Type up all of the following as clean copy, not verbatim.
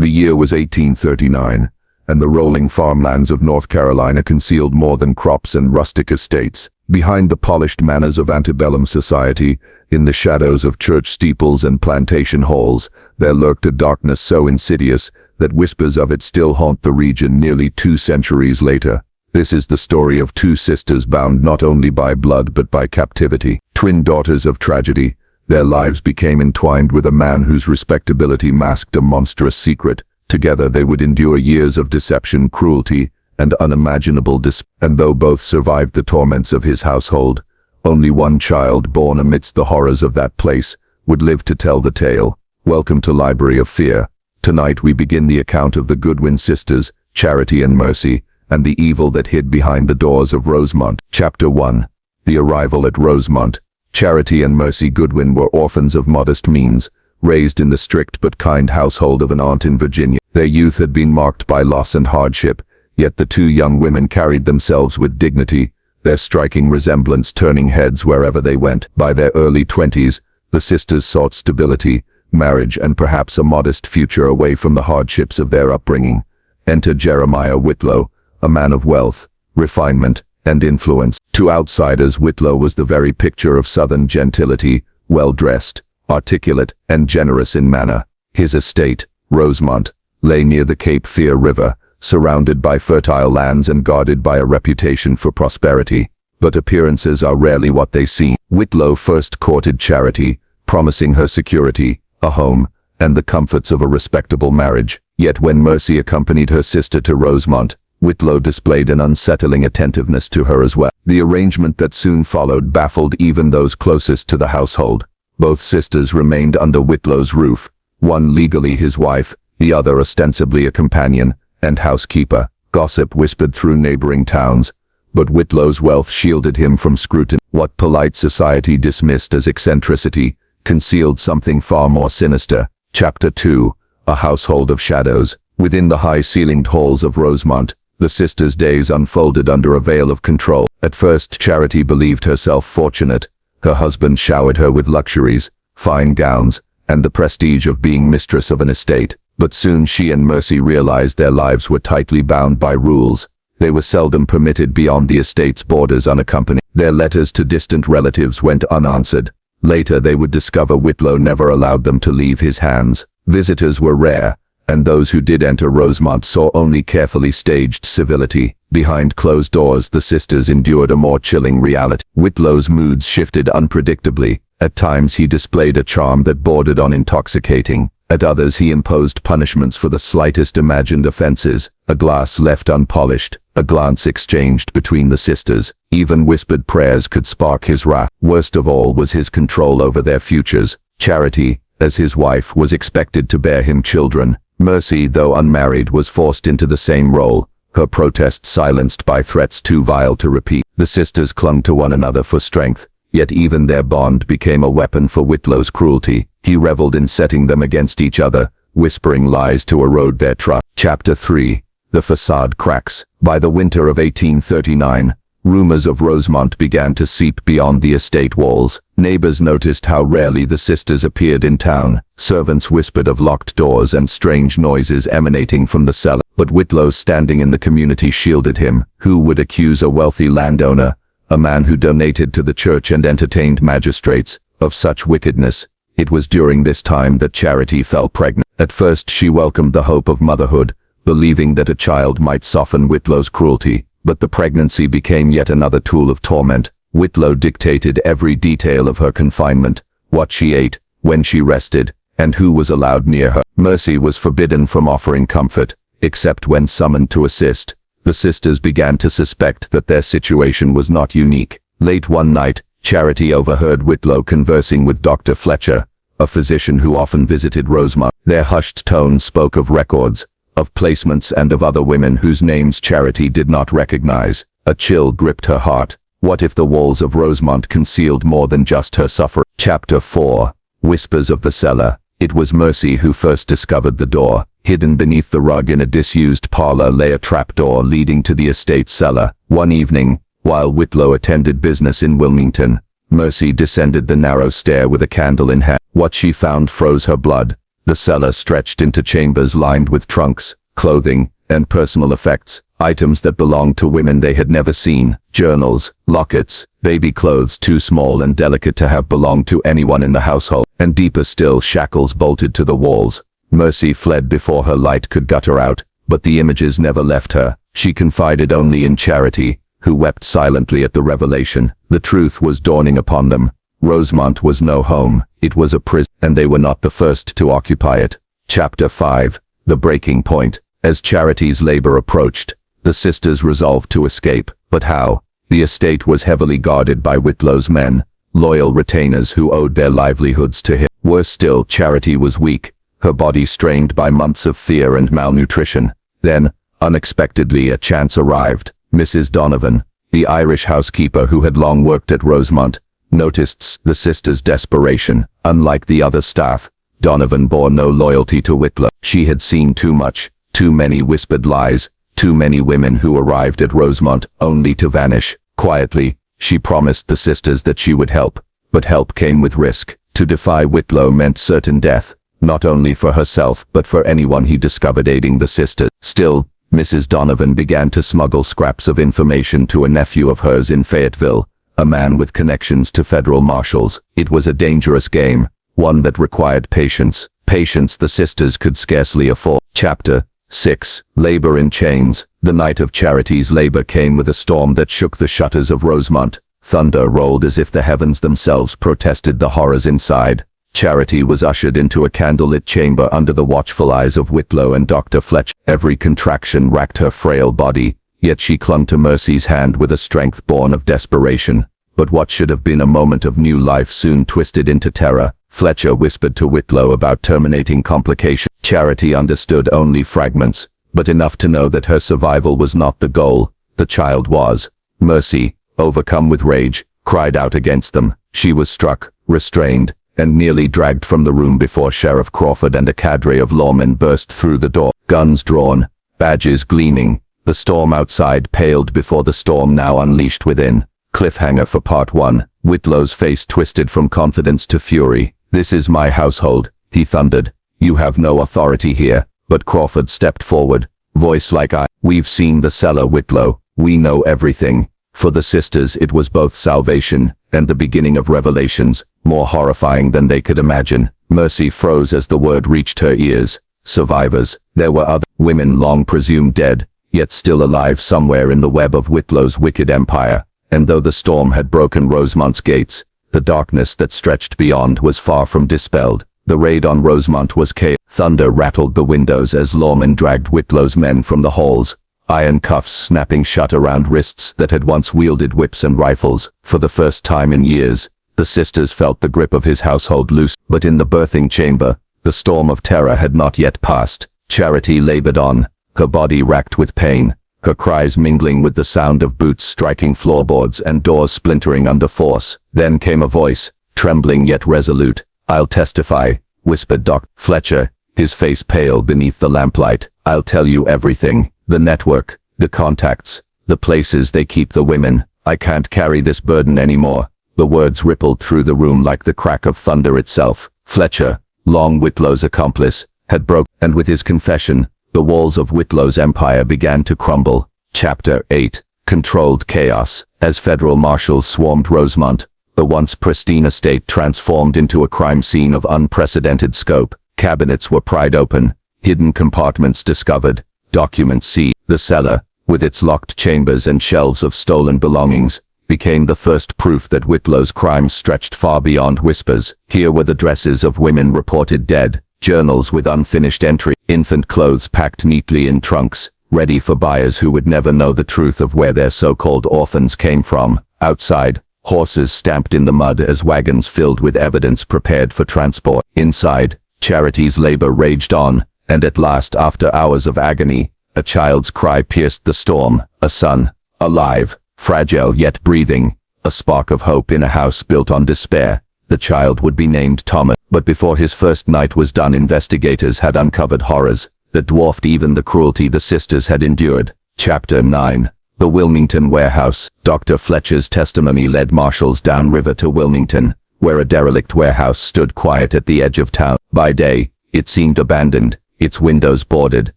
The year was 1839, and the rolling farmlands of North Carolina concealed more than crops and rustic estates. Behind the polished manners of antebellum society, in the shadows of church steeples and plantation halls, there lurked a darkness so insidious that whispers of it still haunt the region nearly 2 centuries later. This is the story of 2 sisters bound not only by blood but by captivity. Twin daughters of tragedy, their lives became entwined with a man whose respectability masked a monstrous secret. Together they would endure years of deception, cruelty, and unimaginable and though both survived the torments of his household, only one child born amidst the horrors of that place would live to tell the tale. Welcome to Library of Fear. Tonight we begin the account of the Goodwin sisters, Charity and Mercy, and the evil that hid behind the doors of Rosemont. Chapter 1. The arrival at Rosemont. Charity and Mercy Goodwin were orphans of modest means, raised in the strict but kind household of an aunt in Virginia. Their youth had been marked by loss and hardship, yet the 2 young women carried themselves with dignity, their striking resemblance turning heads wherever they went. By their early 20s, the sisters sought stability, marriage, and perhaps a modest future away from the hardships of their upbringing. Enter Jeremiah Whitlow, a man of wealth, refinement, and influence. To outsiders, Whitlow was the very picture of Southern gentility, well-dressed, articulate, and generous in manner. His estate, Rosemont, lay near the Cape Fear River, surrounded by fertile lands and guarded by a reputation for prosperity. But appearances are rarely what they seem. Whitlow first courted Charity, promising her security, a home, and the comforts of a respectable marriage. Yet when Mercy accompanied her sister to Rosemont, Whitlow displayed an unsettling attentiveness to her as well. The arrangement that soon followed baffled even those closest to the household. Both sisters remained under Whitlow's roof, one legally his wife, the other ostensibly a companion and housekeeper. Gossip whispered through neighboring towns, but Whitlow's wealth shielded him from scrutiny. What polite society dismissed as eccentricity concealed something far more sinister. Chapter 2. A household of shadows. Within the high-ceilinged halls of Rosemont, the sisters' days unfolded under a veil of control. At first, Charity believed herself fortunate. Her husband showered her with luxuries, fine gowns, and the prestige of being mistress of an estate. But soon she and Mercy realized their lives were tightly bound by rules. They were seldom permitted beyond the estate's borders unaccompanied. Their letters to distant relatives went unanswered. Later they would discover Whitlow never allowed them to leave his hands. Visitors were rare, and those who did enter Rosemont saw only carefully staged civility. Behind closed doors, the sisters endured a more chilling reality. Whitlow's moods shifted unpredictably. At times he displayed a charm that bordered on intoxicating. At others he imposed punishments for the slightest imagined offenses. A glass left unpolished, a glance exchanged between the sisters, even whispered prayers could spark his wrath. Worst of all was his control over their futures. Charity, as his wife, was expected to bear him children. Mercy, though unmarried, was forced into the same role, her protests silenced by threats too vile to repeat. The sisters clung to one another for strength, yet even their bond became a weapon for Whitlow's cruelty. He reveled in setting them against each other, whispering lies to erode their trust. Chapter 3. The facade cracks. By the winter of 1839, rumors of Rosemont began to seep beyond the estate walls. Neighbors noticed how rarely the sisters appeared in town. Servants whispered of locked doors and strange noises emanating from the cellar. But Whitlow's standing in the community shielded him. Who would accuse a wealthy landowner, a man who donated to the church and entertained magistrates, of such wickedness? It was during this time that Charity fell pregnant. At first she welcomed the hope of motherhood, believing that a child might soften Whitlow's cruelty. But the pregnancy became yet another tool of torment. Whitlow dictated every detail of her confinement, what she ate, when she rested, and who was allowed near her. Mercy was forbidden from offering comfort, except when summoned to assist. The sisters began to suspect that their situation was not unique. Late one night, Charity overheard Whitlow conversing with Dr. Fletcher, a physician who often visited Rosemont. Their hushed tones spoke of records, of placements, and of other women whose names Charity did not recognize. A chill gripped her heart. What if the walls of Rosemont concealed more than just her suffering? Chapter 4. Whispers of the cellar. It was Mercy who first discovered the door. Hidden beneath the rug in a disused parlor lay a trapdoor leading to the estate's cellar. One evening, while Whitlow attended business in Wilmington, Mercy descended the narrow stair with a candle in hand. What she found froze her blood. The cellar stretched into chambers lined with trunks, clothing, and personal effects, items that belonged to women they had never seen, journals, lockets, baby clothes too small and delicate to have belonged to anyone in the household, and deeper still, shackles bolted to the walls. Mercy fled before her light could gut her out, but the images never left her. She confided only in Charity, who wept silently at the revelation. The truth was dawning upon them. Rosemont was no home, it was a prison, and they were not the first to occupy it. Chapter 5. The Breaking Point. As Charity's labor approached, the sisters resolved to escape, but how? The estate was heavily guarded by Whitlow's men, loyal retainers who owed their livelihoods to him. Worse still, Charity was weak, her body strained by months of fear and malnutrition. Then, unexpectedly, a chance arrived. Mrs. Donovan, the Irish housekeeper who had long worked at Rosemont, noticed the sisters' desperation. Unlike the other staff, Donovan bore no loyalty to Whitlow. She had seen too much, too many whispered lies, too many women who arrived at Rosemont only to vanish. Quietly, she promised the sisters that she would help, but help came with risk. To defy Whitlow meant certain death, not only for herself but for anyone he discovered aiding the sisters. Still, Mrs. Donovan began to smuggle scraps of information to a nephew of hers in Fayetteville, a man with connections to federal marshals. It was a dangerous game, one that required patience the sisters could scarcely afford. Chapter 6. Labor in Chains. The night of Charity's labor came with a storm that shook the shutters of Rosemont. Thunder rolled as if the heavens themselves protested the horrors inside. Charity was ushered into a candlelit chamber under the watchful eyes of Whitlow and Dr. Fletcher. Every contraction racked her frail body, yet she clung to Mercy's hand with a strength born of desperation. But what should have been a moment of new life soon twisted into terror. Fletcher whispered to Whitlow about terminating complications. Charity understood only fragments, but enough to know that her survival was not the goal. The child was. Mercy, overcome with rage, cried out against them. She was struck, restrained, and nearly dragged from the room before Sheriff Crawford and a cadre of lawmen burst through the door, guns drawn, badges gleaming. The storm outside paled before the storm now unleashed within. Cliffhanger for Part 1. Whitlow's face twisted from confidence to fury. "This is my household," he thundered. "You have no authority here." But Crawford stepped forward, voice like iron. "We've seen the cellar, Whitlow. We know everything." For the sisters it was both salvation and the beginning of revelations, more horrifying than they could imagine. Mercy froze as the word reached her ears. Survivors. There were other women long presumed dead, yet still alive somewhere in the web of Whitlow's wicked empire. And though the storm had broken Rosemont's gates, the darkness that stretched beyond was far from dispelled. The raid on Rosemont was chaos. Thunder rattled the windows as lawmen dragged Whitlow's men from the halls, iron cuffs snapping shut around wrists that had once wielded whips and rifles. For the first time in years, the sisters felt the grip of his household loose. But in the birthing chamber, the storm of terror had not yet passed. Charity labored on, her body racked with pain, her cries mingling with the sound of boots striking floorboards and doors splintering under force. Then came a voice, trembling yet resolute. "I'll testify," whispered Dr. Fletcher, his face pale beneath the lamplight. "I'll tell you everything. The network, the contacts, the places they keep the women. I can't carry this burden anymore." The words rippled through the room like the crack of thunder itself. Fletcher, long Whitlow's accomplice, had broken, and with his confession, the walls of Whitlow's empire began to crumble. Chapter 8. Controlled Chaos. As federal marshals swarmed Rosemont, the once pristine estate transformed into a crime scene of unprecedented scope. Cabinets were pried open, hidden compartments discovered, documents seized. The cellar, with its locked chambers and shelves of stolen belongings, became the first proof that Whitlow's crimes stretched far beyond whispers. Here were the dresses of women reported dead, journals with unfinished entry, infant clothes packed neatly in trunks, ready for buyers who would never know the truth of where their so-called orphans came from. Outside, horses stamped in the mud as wagons filled with evidence prepared for transport. Inside, Charity's labor raged on, and at last, after hours of agony, a child's cry pierced the storm. A son, alive, fragile yet breathing, a spark of hope in a house built on despair. The child would be named Thomas. But before his first night was done, investigators had uncovered horrors that dwarfed even the cruelty the sisters had endured. Chapter 9. The Wilmington Warehouse. Dr. Fletcher's testimony led marshals downriver to Wilmington, where a derelict warehouse stood quiet at the edge of town. By day, It seemed abandoned, its windows boarded,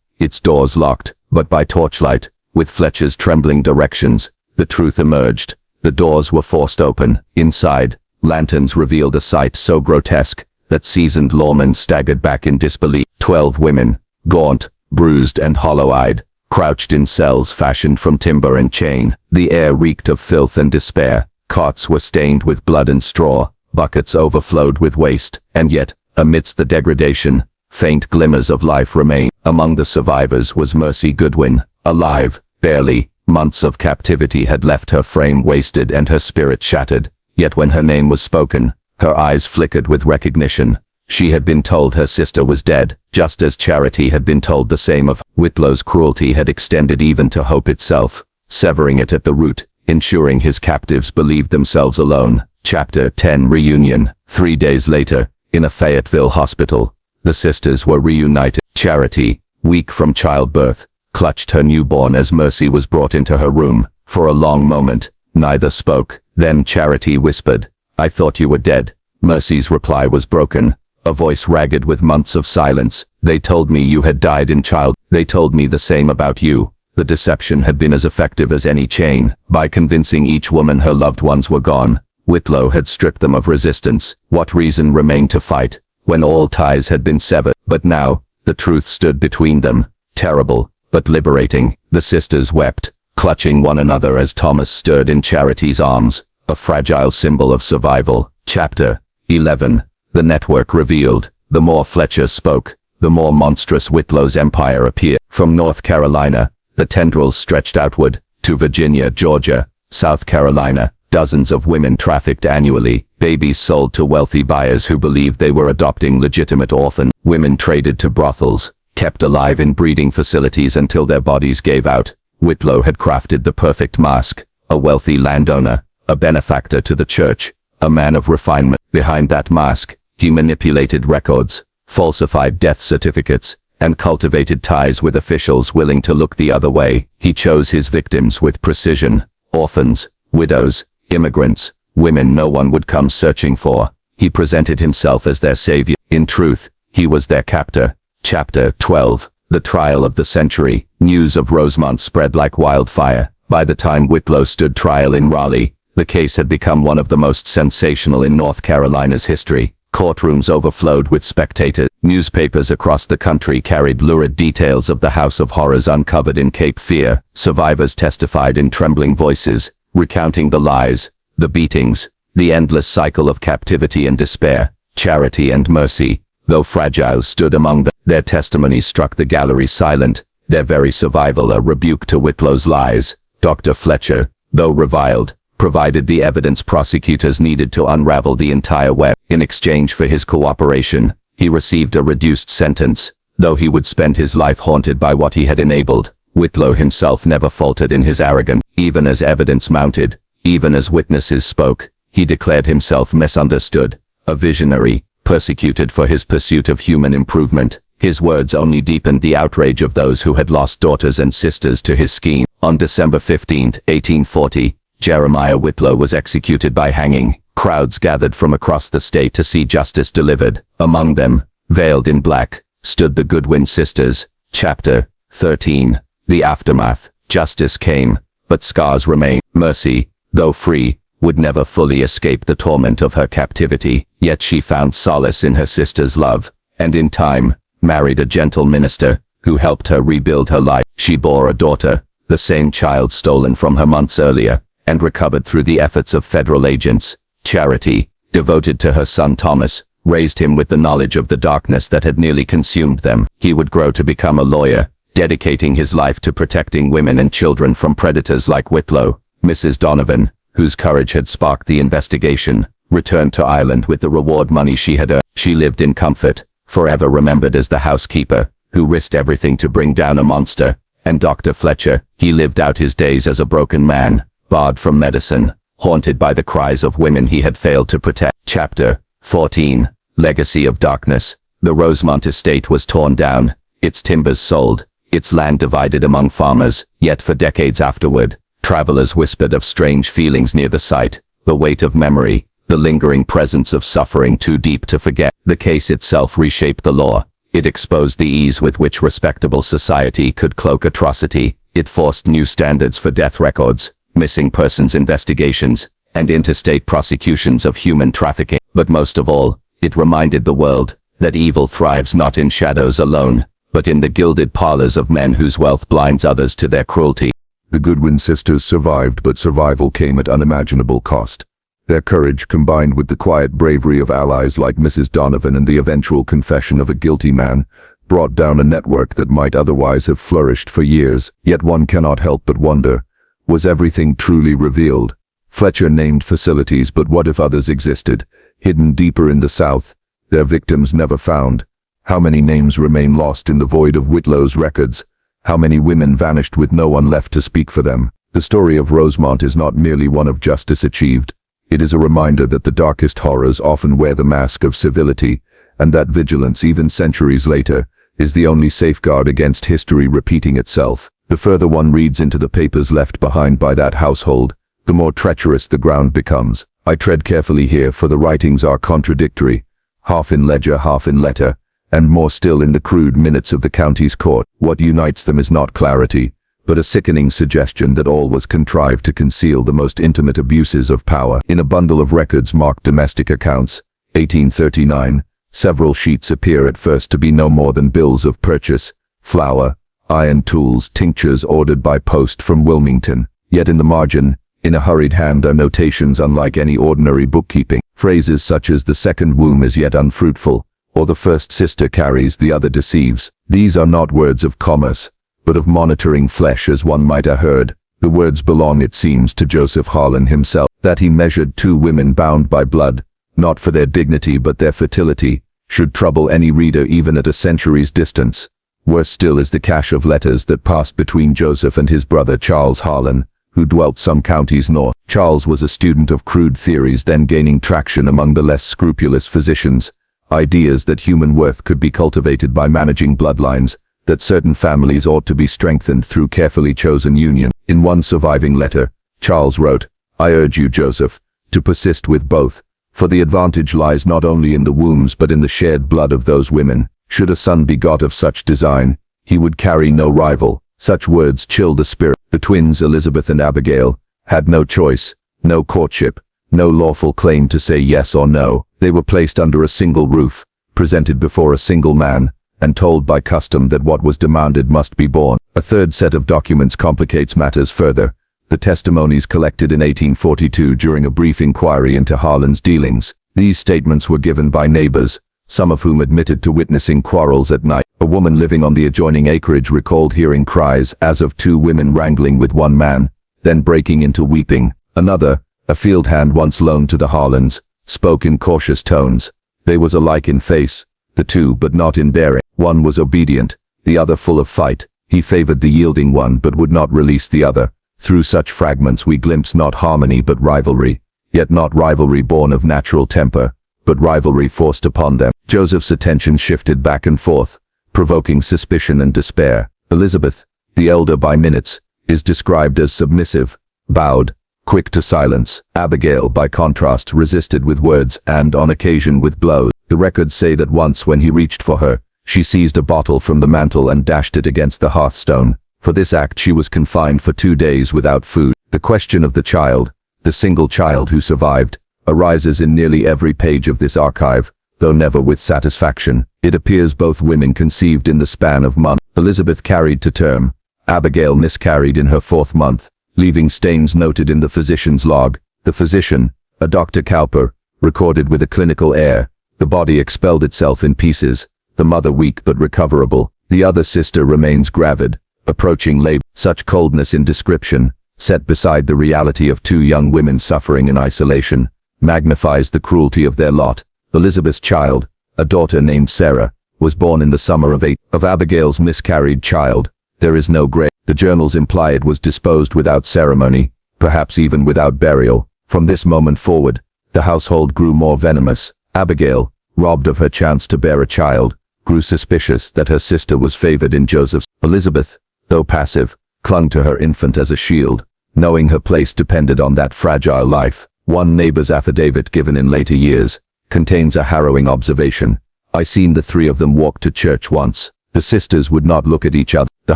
its doors locked, but by torchlight, with Fletcher's trembling directions, the truth emerged. The doors were forced open. Inside, lanterns revealed a sight so grotesque that seasoned lawmen staggered back in disbelief. 12 women, gaunt, bruised and hollow-eyed, crouched in cells fashioned from timber and chain. The air reeked of filth and despair. Cots were stained with blood and straw, buckets overflowed with waste, and yet, amidst the degradation, faint glimmers of life remained. Among the survivors was Mercy Goodwin, alive, barely. Months of captivity had left her frame wasted and her spirit shattered, yet when her name was spoken, her eyes flickered with recognition. She had been told her sister was dead, just as Charity had been told the same of Whitlow's cruelty had extended even to hope itself, severing it at the root, ensuring his captives believed themselves alone. Chapter 10 Reunion. 3 days later, in a Fayetteville hospital, the sisters were reunited. Charity, weak from childbirth, clutched her newborn as Mercy was brought into her room. For a long moment, neither spoke. Then Charity whispered, "I thought you were dead." Mercy's reply was broken, a voice ragged with months of silence. "They told me you had died in child. They told me the same about you." The deception had been as effective as any chain. By convincing each woman her loved ones were gone, Whitlow had stripped them of resistance. What reason remained to fight, when all ties had been severed? But now, the truth stood between them, terrible, but liberating. The sisters wept, clutching one another as Thomas stirred in Charity's arms, a fragile symbol of survival. Chapter 11. The network revealed. The more Fletcher spoke, the more monstrous Whitlow's empire appeared. From North Carolina, the tendrils stretched outward, to Virginia, Georgia, South Carolina. Dozens of women trafficked annually, babies sold to wealthy buyers who believed they were adopting legitimate orphans. Women traded to brothels, kept alive in breeding facilities until their bodies gave out. Whitlow had crafted the perfect mask, a wealthy landowner, a benefactor to the church, a man of refinement. Behind that mask, he manipulated records, falsified death certificates, and cultivated ties with officials willing to look the other way. He chose his victims with precision: orphans, widows, immigrants, women no one would come searching for. He presented himself as their savior. In truth, he was their captor. Chapter 12. The trial of the century. News of Rosemont spread like wildfire. By the time Whitlow stood trial in Raleigh, the case had become one of the most sensational in North Carolina's history. Courtrooms overflowed with spectators. Newspapers across the country carried lurid details of the House of Horrors uncovered in Cape Fear. Survivors testified in trembling voices, recounting the lies, the beatings, the endless cycle of captivity and despair. Charity and Mercy, though fragile, stood among them. Their testimonies struck the gallery silent, their very survival a rebuke to Whitlow's lies. Dr. Fletcher, though reviled, provided the evidence prosecutors needed to unravel the entire web. In exchange for his cooperation, he received a reduced sentence, though he would spend his life haunted by what he had enabled. Whitlow himself never faltered in his arrogance. Even as evidence mounted, even as witnesses spoke, he declared himself misunderstood, a visionary, persecuted for his pursuit of human improvement. His words only deepened the outrage of those who had lost daughters and sisters to his scheme. On December 15, 1840, Jeremiah Whitlow was executed by hanging. Crowds gathered from across the state to see justice delivered. Among them, veiled in black, stood the Goodwin sisters. Chapter 13. The aftermath. Justice came, but scars remained. Mercy, though free, would never fully escape the torment of her captivity, yet she found solace in her sister's love, and in time, married a gentle minister, who helped her rebuild her life. She bore a daughter, the same child stolen from her months earlier, and recovered through the efforts of federal agents. Charity, devoted to her son Thomas, raised him with the knowledge of the darkness that had nearly consumed them. He would grow to become a lawyer, dedicating his life to protecting women and children from predators like Whitlow. Mrs. Donovan, whose courage had sparked the investigation, returned to Ireland with the reward money she had earned. She lived in comfort, forever remembered as the housekeeper, who risked everything to bring down a monster. And Dr. Fletcher, he lived out his days as a broken man, barred from medicine, haunted by the cries of women he had failed to protect. Chapter 14. Legacy of Darkness. The Rosemont estate was torn down, its timbers sold, its land divided among farmers, yet for decades afterward, travelers whispered of strange feelings near the site, the weight of memory, the lingering presence of suffering too deep to forget. The case itself reshaped the law. It exposed the ease with which respectable society could cloak atrocity. It forced new standards for death records, missing persons investigations, and interstate prosecutions of human trafficking. But most of all, it reminded the world that evil thrives not in shadows alone, but in the gilded parlors of men whose wealth blinds others to their cruelty. The Goodwin sisters survived, but survival came at unimaginable cost. Their courage, combined with the quiet bravery of allies like Mrs. Donovan and the eventual confession of a guilty man, brought down a network that might otherwise have flourished for years. Yet one cannot help but wonder, was everything truly revealed? Fletcher named facilities, but what if others existed, hidden deeper in the South, their victims never found? How many names remain lost in the void of Whitlow's records? How many women vanished with no one left to speak for them? The story of Rosemont is not merely one of justice achieved. It is a reminder that the darkest horrors often wear the mask of civility, and that vigilance, even centuries later, is the only safeguard against history repeating itself. The further one reads into the papers left behind by that household, the more treacherous the ground becomes. I tread carefully here, for the writings are contradictory, half in ledger, half in letter, and more still in the crude minutes of the county's court. What unites them is not clarity, but a sickening suggestion that all was contrived to conceal the most intimate abuses of power. In a bundle of records marked domestic accounts, 1839, several sheets appear at first to be no more than bills of purchase, flour, iron tools, tinctures ordered by post from Wilmington. Yet in the margin, in a hurried hand, are notations unlike any ordinary bookkeeping. Phrases such as "the second womb is yet unfruitful," or "the first sister carries, the other deceives." These are not words of commerce, but of monitoring flesh, as one might have heard. The words belong, it seems, to Joseph Harlan himself. That he measured 2 women bound by blood, not for their dignity but their fertility, should trouble any reader even at a century's distance. Worse still is the cache of letters that passed between Joseph and his brother Charles Harlan, who dwelt some counties north. Charles was a student of crude theories then gaining traction among the less scrupulous physicians, ideas that human worth could be cultivated by managing bloodlines, that certain families ought to be strengthened through carefully chosen union. In one surviving letter, Charles wrote, "I urge you, Joseph, to persist with both, for the advantage lies not only in the wombs but in the shared blood of those women. Should a son be got of such design, he would carry no rival." Such words chilled the spirit. The twins, Elizabeth and Abigail, had no choice, no courtship, no lawful claim to say yes or no. They were placed under a single roof, presented before a single man, and told by custom that what was demanded must be borne. A third set of documents complicates matters further: the testimonies collected in 1842 during a brief inquiry into Harlan's dealings. These statements were given by neighbors, some of whom admitted to witnessing quarrels at night. A woman living on the adjoining acreage recalled hearing cries as of 2 women wrangling with one man, then breaking into weeping. Another, a field hand once loaned to the Harlans, spoke in cautious tones. They was alike in face, the two, but not in bearing. One was obedient, the other full of fight. He favored the yielding one but would not release the other. Through such fragments we glimpse not harmony but rivalry, yet not rivalry born of natural temper, but rivalry forced upon them. Joseph's attention shifted back and forth, provoking suspicion and despair. Elizabeth, the elder by minutes, is described as submissive, bowed, quick to silence. Abigail, by contrast, resisted with words and, on occasion, with blows. The records say that once, when he reached for her, she seized a bottle from the mantel and dashed it against the hearthstone. For this act she was confined for 2 days without food. The question of the child, the single child who survived, arises in nearly every page of this archive, though never with satisfaction. It appears both women conceived in the span of months. Elizabeth carried to term. Abigail miscarried in her 4th month, leaving stains noted in the physician's log. The physician, a Dr. Cowper, recorded with a clinical air. The body expelled itself in pieces, the mother weak but recoverable. The other sister remains gravid, approaching labor. Such coldness in description, set beside the reality of 2 young women suffering in isolation, magnifies the cruelty of their lot. Elizabeth's child, a daughter named Sarah, was born in the summer of Abigail's miscarried child. There is no grave. The journals imply it was disposed without ceremony, perhaps even without burial. From this moment forward, the household grew more venomous. Abigail, robbed of her chance to bear a child, grew suspicious that her sister was favored in Joseph's. Elizabeth, though passive, clung to her infant as a shield, knowing her place depended on that fragile life. One neighbor's affidavit given in later years contains a harrowing observation. I seen the three of them walk to church once. The sisters would not look at each other. The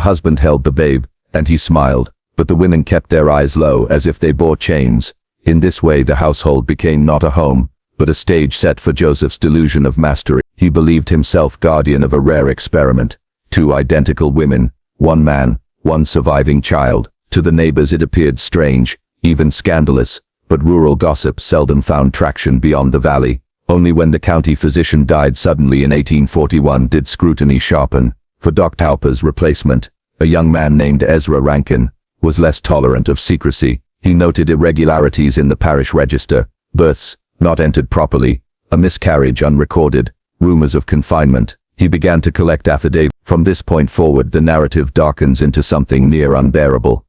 husband held the babe, and he smiled, but the women kept their eyes low as if they bore chains. In this way the household became not a home, but a stage set for Joseph's delusion of mastery. He believed himself guardian of a rare experiment. Two identical women, one man, one surviving child. To the neighbors it appeared strange, even scandalous, but rural gossip seldom found traction beyond the valley. Only when the county physician died suddenly in 1841 did scrutiny sharpen. For Dr. Halper's replacement, a young man named Ezra Rankin, was less tolerant of secrecy. He noted irregularities in the parish register, births not entered properly, a miscarriage unrecorded, rumors of confinement. He began to collect affidavits. From this point forward the narrative darkens into something near unbearable.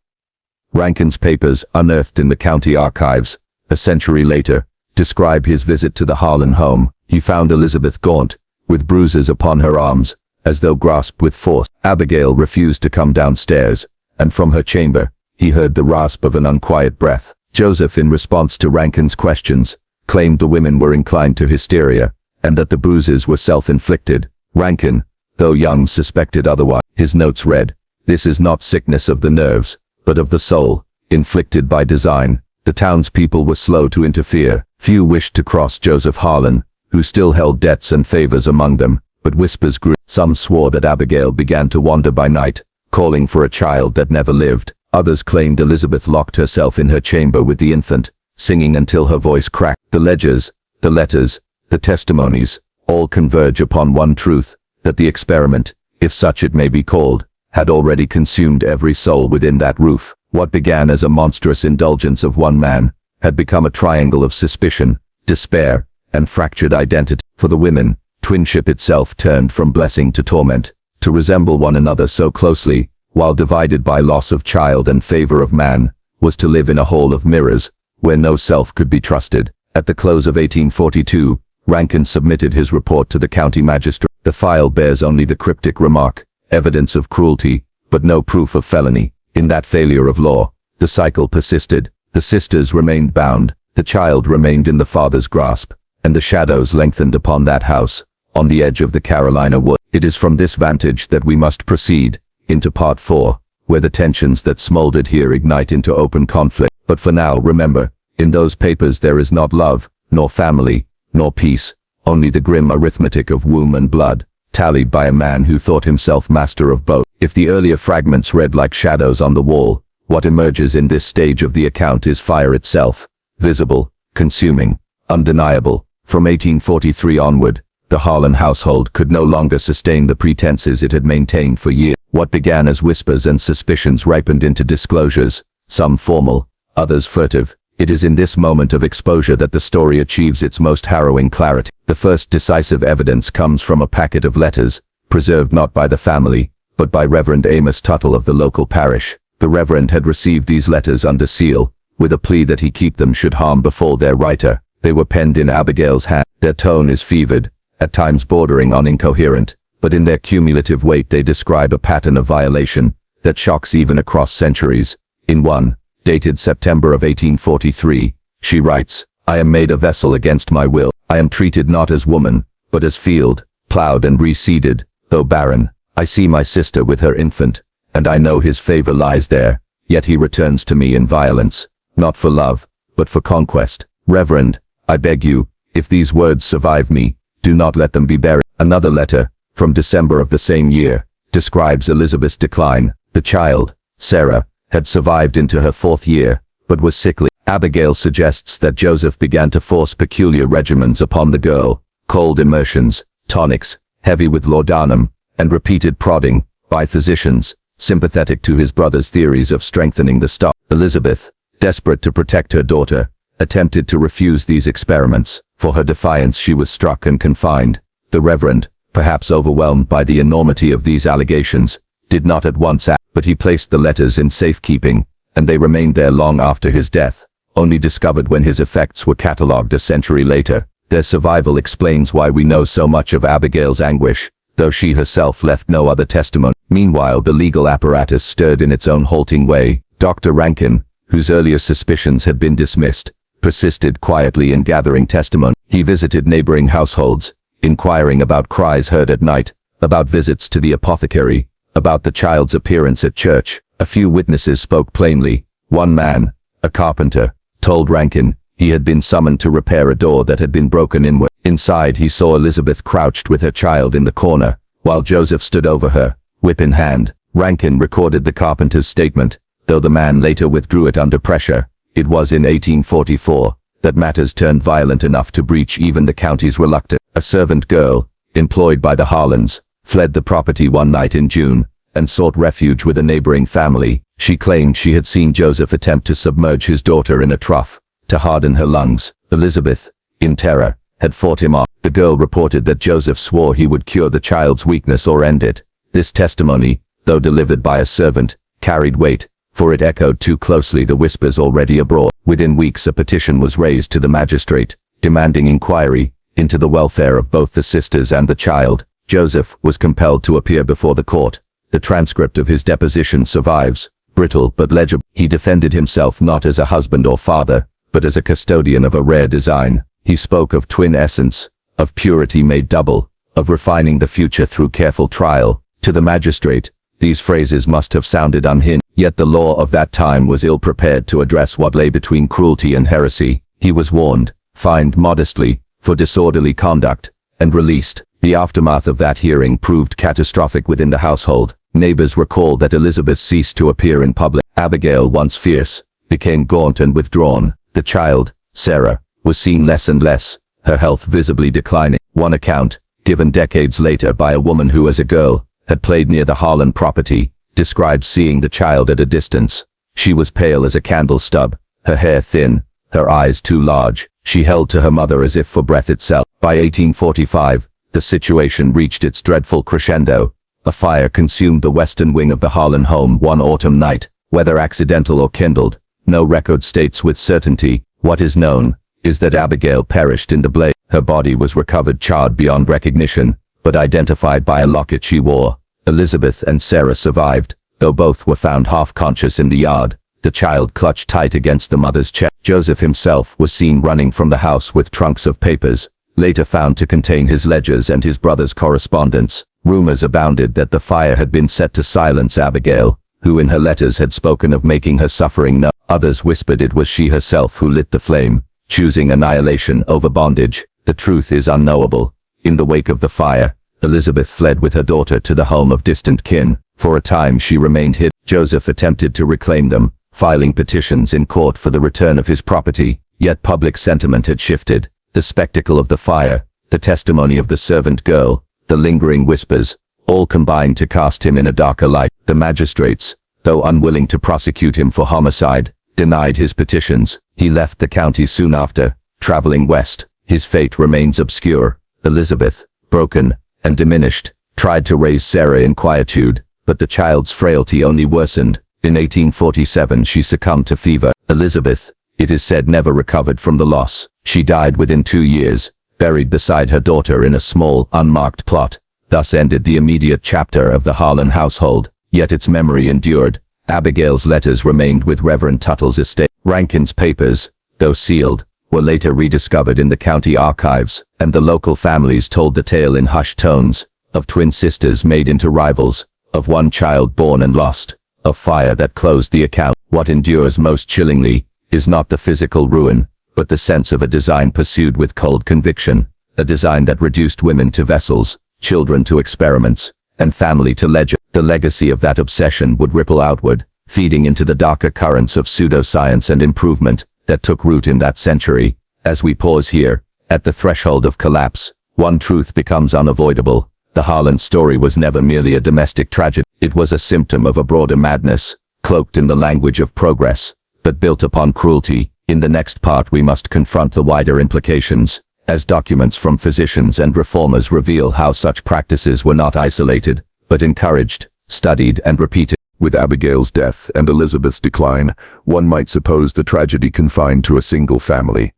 Rankin's papers, unearthed in the county archives, a century later, describe his visit to the Harlan home. He found Elizabeth gaunt, with bruises upon her arms, as though grasped with force. Abigail refused to come downstairs, and from her chamber, he heard the rasp of an unquiet breath. Joseph, in response to Rankin's questions, claimed the women were inclined to hysteria, and that the bruises were self-inflicted. Rankin, though young, suspected otherwise. His notes read, "This is not sickness of the nerves, but of the soul, inflicted by design." The townspeople were slow to interfere. Few wished to cross Joseph Harlan, who still held debts and favors among them, but whispers grew. Some swore that Abigail began to wander by night, calling for a child that never lived. Others claimed Elizabeth locked herself in her chamber with the infant, singing until her voice cracked. The ledgers, the letters, the testimonies, all converge upon one truth, that the experiment, if such it may be called, had already consumed every soul within that roof. What began as a monstrous indulgence of one man, had become a triangle of suspicion, despair, and fractured identity. For the women, twinship itself turned from blessing to torment. To resemble one another so closely, while divided by loss of child and favor of man, was to live in a hall of mirrors, where no self could be trusted. At the close of 1842, Rankin submitted his report to the county magistrate. The file bears only the cryptic remark, "Evidence of cruelty, but no proof of felony." In that failure of law, the cycle persisted. The sisters remained bound, the child remained in the father's grasp, and the shadows lengthened upon that house, on the edge of the Carolina wood. It is from this vantage that we must proceed into part 4, where the tensions that smoldered here ignite into open conflict. But for now, remember, in those papers there is not love, nor family, nor peace, only the grim arithmetic of womb and blood, tallied by a man who thought himself master of both. If the earlier fragments read like shadows on the wall, what emerges in this stage of the account is fire itself, visible, consuming, undeniable. From 1843 onward, the Harlan household could no longer sustain the pretenses it had maintained for years. What began as whispers and suspicions ripened into disclosures, some formal, others furtive. It is in this moment of exposure that the story achieves its most harrowing clarity. The first decisive evidence comes from a packet of letters, preserved not by the family, but by Reverend Amos Tuttle of the local parish. The Reverend had received these letters under seal, with a plea that he keep them should harm befall their writer. They were penned in Abigail's hand. Their tone is fevered, at times bordering on incoherent, but in their cumulative weight they describe a pattern of violation that shocks even across centuries. In one, dated September of 1843, she writes, "I am made a vessel against my will. I am treated not as woman, but as field, plowed and reseeded, though barren. I see my sister with her infant, and I know his favor lies there, yet he returns to me in violence, not for love, but for conquest. Reverend, I beg you, if these words survive me, do not let them be buried." Another letter, from December of the same year, describes Elizabeth's decline. The child, Sarah, had survived into her 4th year, but was sickly. Abigail suggests that Joseph began to force peculiar regimens upon the girl, cold immersions, tonics, heavy with laudanum, and repeated prodding, by physicians, sympathetic to his brother's theories of strengthening the stock. Elizabeth, desperate to protect her daughter, attempted to refuse these experiments. For her defiance she was struck and confined. The Reverend, perhaps overwhelmed by the enormity of these allegations, did not at once act, but he placed the letters in safekeeping, and they remained there long after his death, only discovered when his effects were catalogued a century later. Their survival explains why we know so much of Abigail's anguish, though she herself left no other testimony. Meanwhile the legal apparatus stirred in its own halting way. Dr. Rankin, whose earlier suspicions had been dismissed, persisted quietly in gathering testimony. He visited neighboring households, inquiring about cries heard at night, about visits to the apothecary, about the child's appearance at church. A few witnesses spoke plainly. One man, a carpenter, told Rankin he had been summoned to repair a door that had been broken in. Inside he saw Elizabeth crouched with her child in the corner, while Joseph stood over her, whip in hand. Rankin recorded the carpenter's statement, though the man later withdrew it under pressure. It was in 1844 that matters turned violent enough to breach even the county's reluctance. A servant girl, employed by the Harlans, fled the property one night in June and sought refuge with a neighboring family. She claimed she had seen Joseph attempt to submerge his daughter in a trough to harden her lungs. Elizabeth, in terror, had fought him off. The girl reported that Joseph swore he would cure the child's weakness or end it. This testimony, though delivered by a servant, carried weight, for it echoed too closely the whispers already abroad. Within weeks a petition was raised to the magistrate, demanding inquiry into the welfare of both the sisters and the child. Joseph was compelled to appear before the court. The transcript of his deposition survives, brittle but legible. He defended himself not as a husband or father, but as a custodian of a rare design. He spoke of twin essence, of purity made double, of refining the future through careful trial. To the magistrate, these phrases must have sounded unhinged, yet the law of that time was ill-prepared to address what lay between cruelty and heresy. He was warned, fined modestly, for disorderly conduct, and released. The aftermath of that hearing proved catastrophic within the household. Neighbors recalled that Elizabeth ceased to appear in public. Abigail, once fierce, became gaunt and withdrawn. The child, Sarah, was seen less and less, her health visibly declining. One account, given decades later by a woman who as a girl had played near the Harlan property, described seeing the child at a distance. She was pale as a candle stub, her hair thin, her eyes too large. She held to her mother as if for breath itself. By 1845, the situation reached its dreadful crescendo. A fire consumed the western wing of the Harlan home one autumn night, whether accidental or kindled. No record states with certainty. What is known is that Abigail perished in the blaze. Her body was recovered charred beyond recognition, but identified by a locket she wore. Elizabeth and Sarah survived, though both were found half-conscious in the yard, the child clutched tight against the mother's chest. Joseph himself was seen running from the house with trunks of papers, later found to contain his ledgers and his brother's correspondence. Rumors abounded that the fire had been set to silence Abigail, who in her letters had spoken of making her suffering known. Others whispered it was she herself who lit the flame, choosing annihilation over bondage. The truth is unknowable. In the wake of the fire, Elizabeth fled with her daughter to the home of distant kin. For a time she remained hid. Joseph attempted to reclaim them, filing petitions in court for the return of his property. Yet public sentiment had shifted. The spectacle of the fire, the testimony of the servant girl, the lingering whispers, all combined to cast him in a darker light. The magistrates, though unwilling to prosecute him for homicide, denied his petitions. He left the county soon after, traveling west. His fate remains obscure. Elizabeth, broken and diminished, tried to raise Sarah in quietude, but the child's frailty only worsened. In 1847 she succumbed to fever. Elizabeth, it is said, never recovered from the loss. She died within 2 years, buried beside her daughter in a small, unmarked plot. Thus ended the immediate chapter of the Harlan household, yet its memory endured. Abigail's letters remained with Reverend Tuttle's estate. Rankin's papers, though sealed, were later rediscovered in the county archives, and the local families told the tale in hushed tones, of twin sisters made into rivals, of one child born and lost, of fire that closed the account. What endures most chillingly is not the physical ruin, but the sense of a design pursued with cold conviction, a design that reduced women to vessels, children to experiments, and family to legend. The legacy of that obsession would ripple outward, feeding into the darker currents of pseudoscience and improvement that took root in that century. As we pause here, at the threshold of collapse, one truth becomes unavoidable. The Harlan story was never merely a domestic tragedy. It was a symptom of a broader madness, cloaked in the language of progress, but built upon cruelty. In the next part we must confront the wider implications, as documents from physicians and reformers reveal how such practices were not isolated, but encouraged, studied and repeated. With Abigail's death and Elizabeth's decline, one might suppose the tragedy confined to a single family.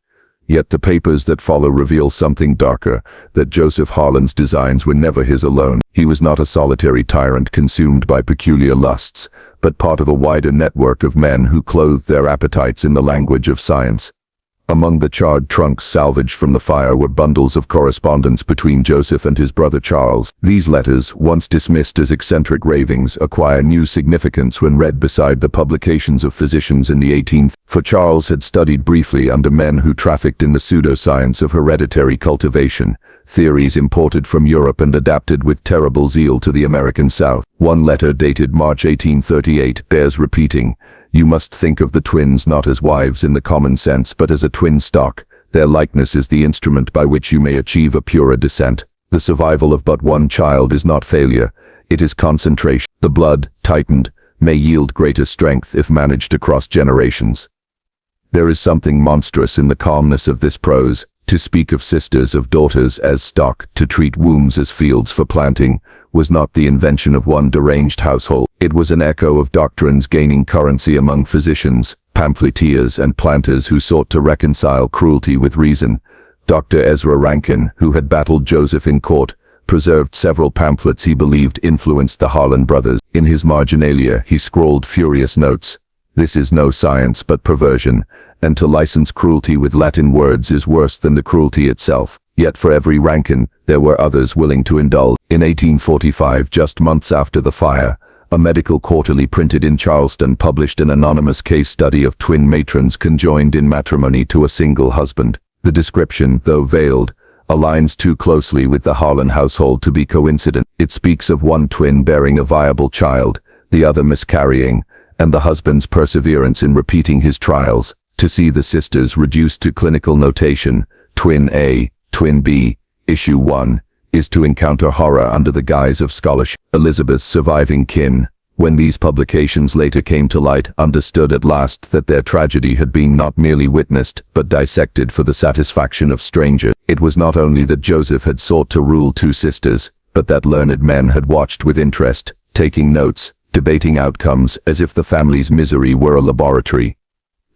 Yet the papers that follow reveal something darker, that Joseph Harlan's designs were never his alone. He was not a solitary tyrant consumed by peculiar lusts, but part of a wider network of men who clothed their appetites in the language of science. Among the charred trunks salvaged from the fire were bundles of correspondence between Joseph and his brother Charles. These letters, once dismissed as eccentric ravings, acquire new significance when read beside the publications of physicians in the 18th. For Charles had studied briefly under men who trafficked in the pseudoscience of hereditary cultivation, theories imported from Europe and adapted with terrible zeal to the American South. One letter dated March 1838 bears repeating, "You must think of the twins not as wives in the common sense, but as a twin stock. Their likeness is the instrument by which you may achieve a purer descent. The survival of but one child is not failure, it is concentration. The blood, tightened, may yield greater strength if managed across generations." There is something monstrous in the calmness of this prose. To speak of sisters, of daughters as stock, to treat wombs as fields for planting, was not the invention of one deranged household. It was an echo of doctrines gaining currency among physicians, pamphleteers, and planters who sought to reconcile cruelty with reason. Dr. Ezra Rankin, who had battled Joseph in court, preserved several pamphlets he believed influenced the Harlan brothers. In his marginalia, he scrawled furious notes. "This is no science but perversion, and to license cruelty with Latin words is worse than the cruelty itself." Yet for every Rankin, there were others willing to indulge. In 1845, just months after the fire, a medical quarterly printed in Charleston published an anonymous case study of twin matrons conjoined in matrimony to a single husband. The description, though veiled, aligns too closely with the Harlan household to be coincident. It speaks of one twin bearing a viable child, the other miscarrying, and the husband's perseverance in repeating his trials. To see the sisters reduced to clinical notation, twin A, twin B, issue 1, is to encounter horror under the guise of scholarship. Elizabeth's surviving kin, when these publications later came to light, understood at last that their tragedy had been not merely witnessed, but dissected for the satisfaction of strangers. It was not only that Joseph had sought to rule two sisters, but that learned men had watched with interest, taking notes, debating outcomes as if the family's misery were a laboratory.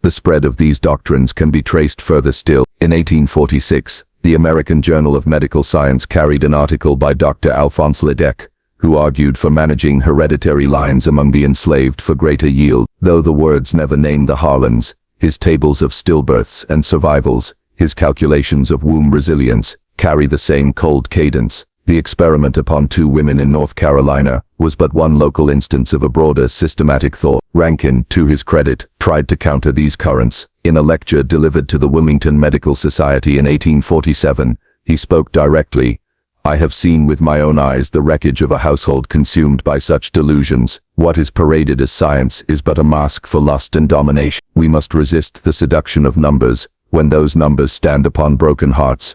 The spread of these doctrines can be traced further still. In 1846, the American Journal of Medical Science carried an article by Dr. Alphonse Ledeck, who argued for managing hereditary lines among the enslaved for greater yield. Though the words never named the Harlans, his tables of stillbirths and survivals, his calculations of womb resilience, carry the same cold cadence. The experiment upon two women in North Carolina was but one local instance of a broader systematic thought. Rankin, to his credit, tried to counter these currents. In a lecture delivered to the Wilmington Medical Society in 1847, he spoke directly, "I have seen with my own eyes the wreckage of a household consumed by such delusions. What is paraded as science is but a mask for lust and domination. We must resist the seduction of numbers, when those numbers stand upon broken hearts."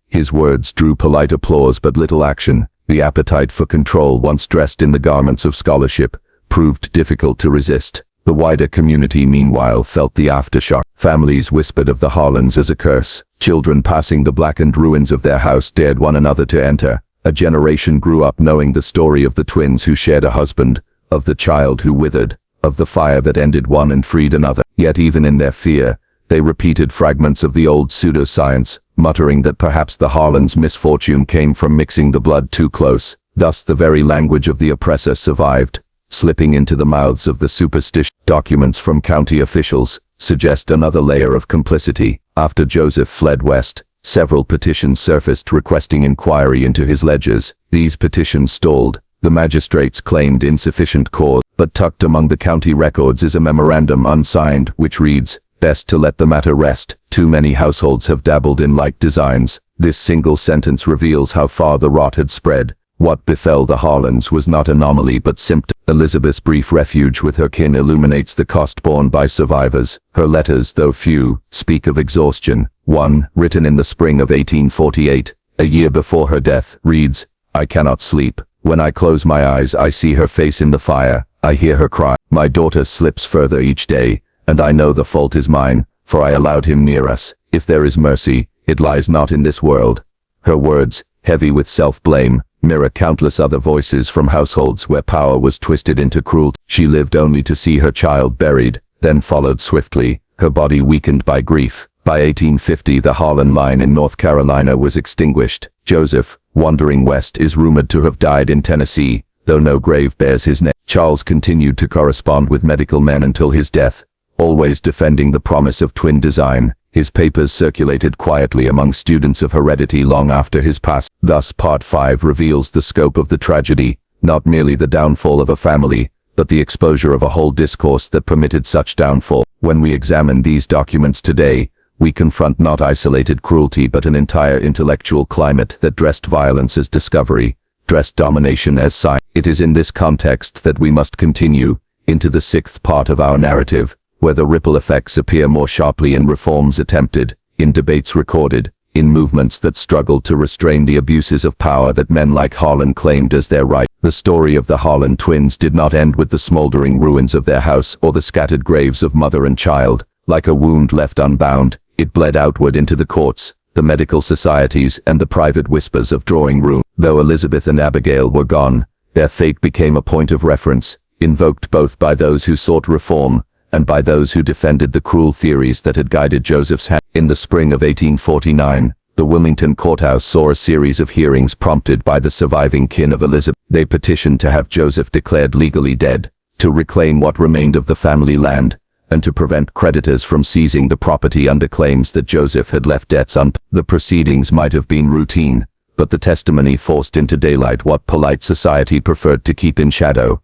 His words drew polite applause but little action. The appetite for control, once dressed in the garments of scholarship, proved difficult to resist. The wider community, meanwhile, felt the aftershock. Families whispered of the Harlans as a curse. Children passing the blackened ruins of their house dared one another to enter. A generation grew up knowing the story of the twins who shared a husband, of the child who withered, of the fire that ended one and freed another. Yet even in their fear, they repeated fragments of the old pseudoscience, muttering that perhaps the Harlans' misfortune came from mixing the blood too close. Thus the very language of the oppressor survived, slipping into the mouths of the superstitious. Documents from county officials suggest another layer of complicity. After Joseph fled west, several petitions surfaced requesting inquiry into his ledgers. These petitions stalled. The magistrates claimed insufficient cause, but tucked among the county records is a memorandum unsigned, which reads, "Best to let the matter rest. Too many households have dabbled in like designs." This single sentence reveals how far the rot had spread. What befell the Harlans was not anomaly but symptom. Elizabeth's brief refuge with her kin illuminates the cost borne by survivors. Her letters, though few, speak of exhaustion. One, written in the spring of 1848, a year before her death, reads, "I cannot sleep. When I close my eyes I see her face in the fire. I hear her cry. My daughter slips further each day, and I know the fault is mine, for I allowed him near us. If there is mercy, it lies not in this world." Her words, heavy with self-blame, mirror countless other voices from households where power was twisted into cruelty. She lived only to see her child buried, then followed swiftly, her body weakened by grief. By 1850 the Harlan line in North Carolina was extinguished. Joseph, wandering west, is rumored to have died in Tennessee, though no grave bears his name. Charles continued to correspond with medical men until his death, always defending the promise of twin design. His papers circulated quietly among students of heredity long after his passing. Thus, Part 5 reveals the scope of the tragedy, not merely the downfall of a family, but the exposure of a whole discourse that permitted such downfall. When we examine these documents today, we confront not isolated cruelty but an entire intellectual climate that dressed violence as discovery, dressed domination as science. It is in this context that we must continue into the sixth part of our narrative, where the ripple effects appear more sharply in reforms attempted, in debates recorded, in movements that struggled to restrain the abuses of power that men like Harlan claimed as their right. The story of the Harlan twins did not end with the smoldering ruins of their house or the scattered graves of mother and child. Like a wound left unbound, it bled outward into the courts, the medical societies, and the private whispers of drawing room. Though Elizabeth and Abigail were gone, their fate became a point of reference, invoked both by those who sought reform and by those who defended the cruel theories that had guided Joseph's hand. In the spring of 1849, the Wilmington courthouse saw a series of hearings prompted by the surviving kin of Elizabeth. They petitioned to have Joseph declared legally dead, to reclaim what remained of the family land, and to prevent creditors from seizing the property under claims that Joseph had left debts unpaid. The proceedings might have been routine, but the testimony forced into daylight what polite society preferred to keep in shadow.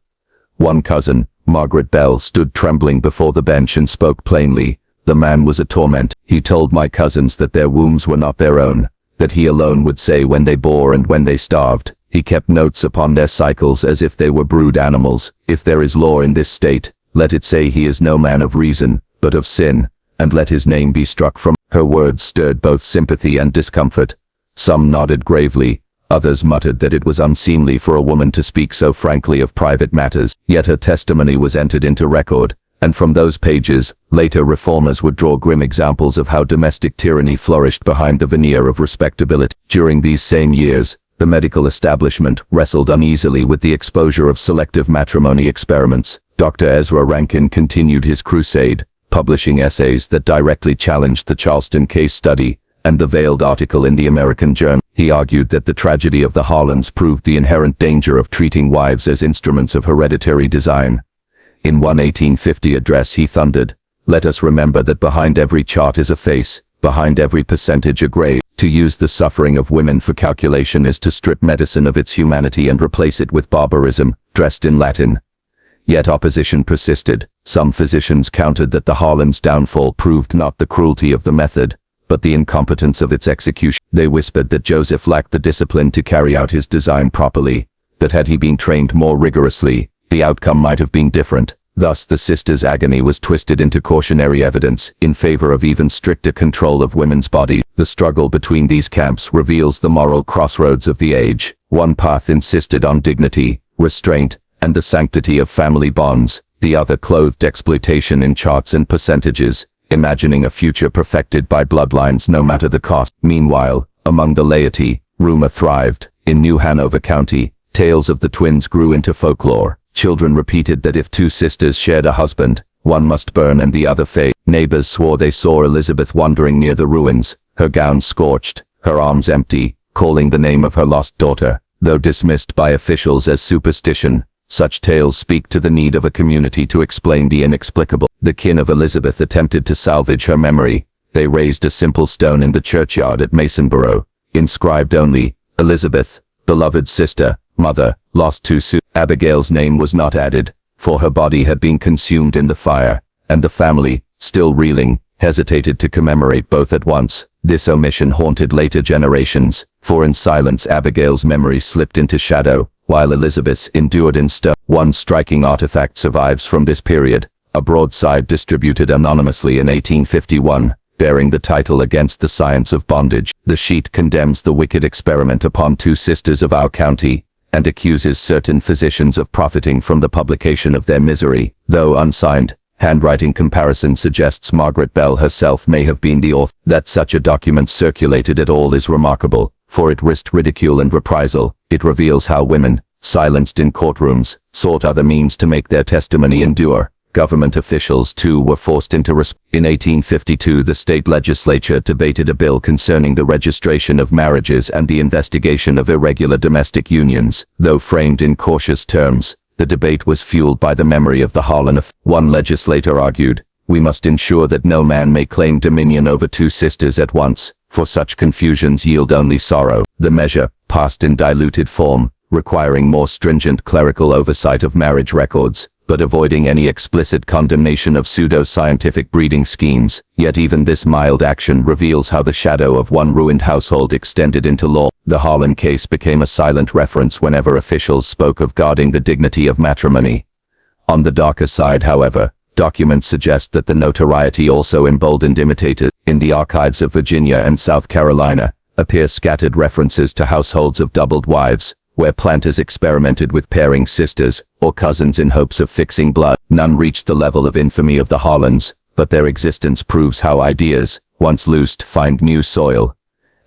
One cousin, Margaret Bell, stood trembling before the bench and spoke plainly. The man was a torment. He told my cousins that their wombs were not their own, that he alone would say when they bore and when they starved. He kept notes upon their cycles as if they were brood animals. If there is law in this state, let it say he is no man of reason, but of sin, and let his name be struck from. Her words stirred both sympathy and discomfort. Some nodded gravely, others muttered that it was unseemly for a woman to speak so frankly of private matters. Yet her testimony was entered into record, and from those pages, later reformers would draw grim examples of how domestic tyranny flourished behind the veneer of respectability. During these same years, the medical establishment wrestled uneasily with the exposure of selective matrimony experiments. Dr. Ezra Rankin continued his crusade, publishing essays that directly challenged the Charleston case study and the veiled article in the American Journal. He argued that the tragedy of the Harlans proved the inherent danger of treating wives as instruments of hereditary design. In one 1850 address he thundered, "Let us remember that behind every chart is a face, behind every percentage a grave. To use the suffering of women for calculation is to strip medicine of its humanity and replace it with barbarism, dressed in Latin." Yet opposition persisted. Some physicians countered that the Harlans' downfall proved not the cruelty of the method, but the incompetence of its execution. They whispered that Joseph lacked the discipline to carry out his design properly, that had he been trained more rigorously, the outcome might have been different. Thus the sisters' agony was twisted into cautionary evidence in favor of even stricter control of women's bodies. The struggle between these camps reveals the moral crossroads of the age. One path insisted on dignity, restraint, and the sanctity of family bonds. The other clothed exploitation in charts and percentages, imagining a future perfected by bloodlines no matter the cost. Meanwhile, among the laity, rumor thrived. In New Hanover County, tales of the twins grew into folklore. Children repeated that if two sisters shared a husband, one must burn and the other fade. Neighbors swore they saw Elizabeth wandering near the ruins, her gown scorched, her arms empty, calling the name of her lost daughter. Though dismissed by officials as superstition, such tales speak to the need of a community to explain the inexplicable. The kin of Elizabeth attempted to salvage her memory. They raised a simple stone in the churchyard at Masonboro, inscribed only, "Elizabeth, beloved sister, mother, lost too soon." Abigail's name was not added, for her body had been consumed in the fire, and the family, still reeling, hesitated to commemorate both at once. This omission haunted later generations, for in silence Abigail's memory slipped into shadow, while Elizabeth's endured in stone. One striking artifact survives from this period, a broadside distributed anonymously in 1851, bearing the title "Against the Science of Bondage." The sheet condemns the wicked experiment upon two sisters of our county, and accuses certain physicians of profiting from the publication of their misery. Though unsigned, handwriting comparison suggests Margaret Bell herself may have been the author. That such a document circulated at all is remarkable, for it risked ridicule and reprisal. It reveals how women, silenced in courtrooms, sought other means to make their testimony endure. Government officials, too, were forced into response. In 1852, the state legislature debated a bill concerning the registration of marriages and the investigation of irregular domestic unions. Though framed in cautious terms, the debate was fueled by the memory of the Harlan affair. One legislator argued, We must ensure that no man may claim dominion over two sisters at once, for such confusions yield only sorrow. The measure, passed in diluted form, requiring more stringent clerical oversight of marriage records, but avoiding any explicit condemnation of pseudo-scientific breeding schemes. Yet even this mild action reveals how the shadow of one ruined household extended into law. The Harlan case became a silent reference whenever officials spoke of guarding the dignity of matrimony. On the darker side, however, documents suggest that the notoriety also emboldened imitators. In the archives of Virginia and South Carolina appear scattered references to households of doubled wives, where planters experimented with pairing sisters or cousins in hopes of fixing blood. None reached the level of infamy of the Harlans, but their existence proves how ideas, once loosed, find new soil.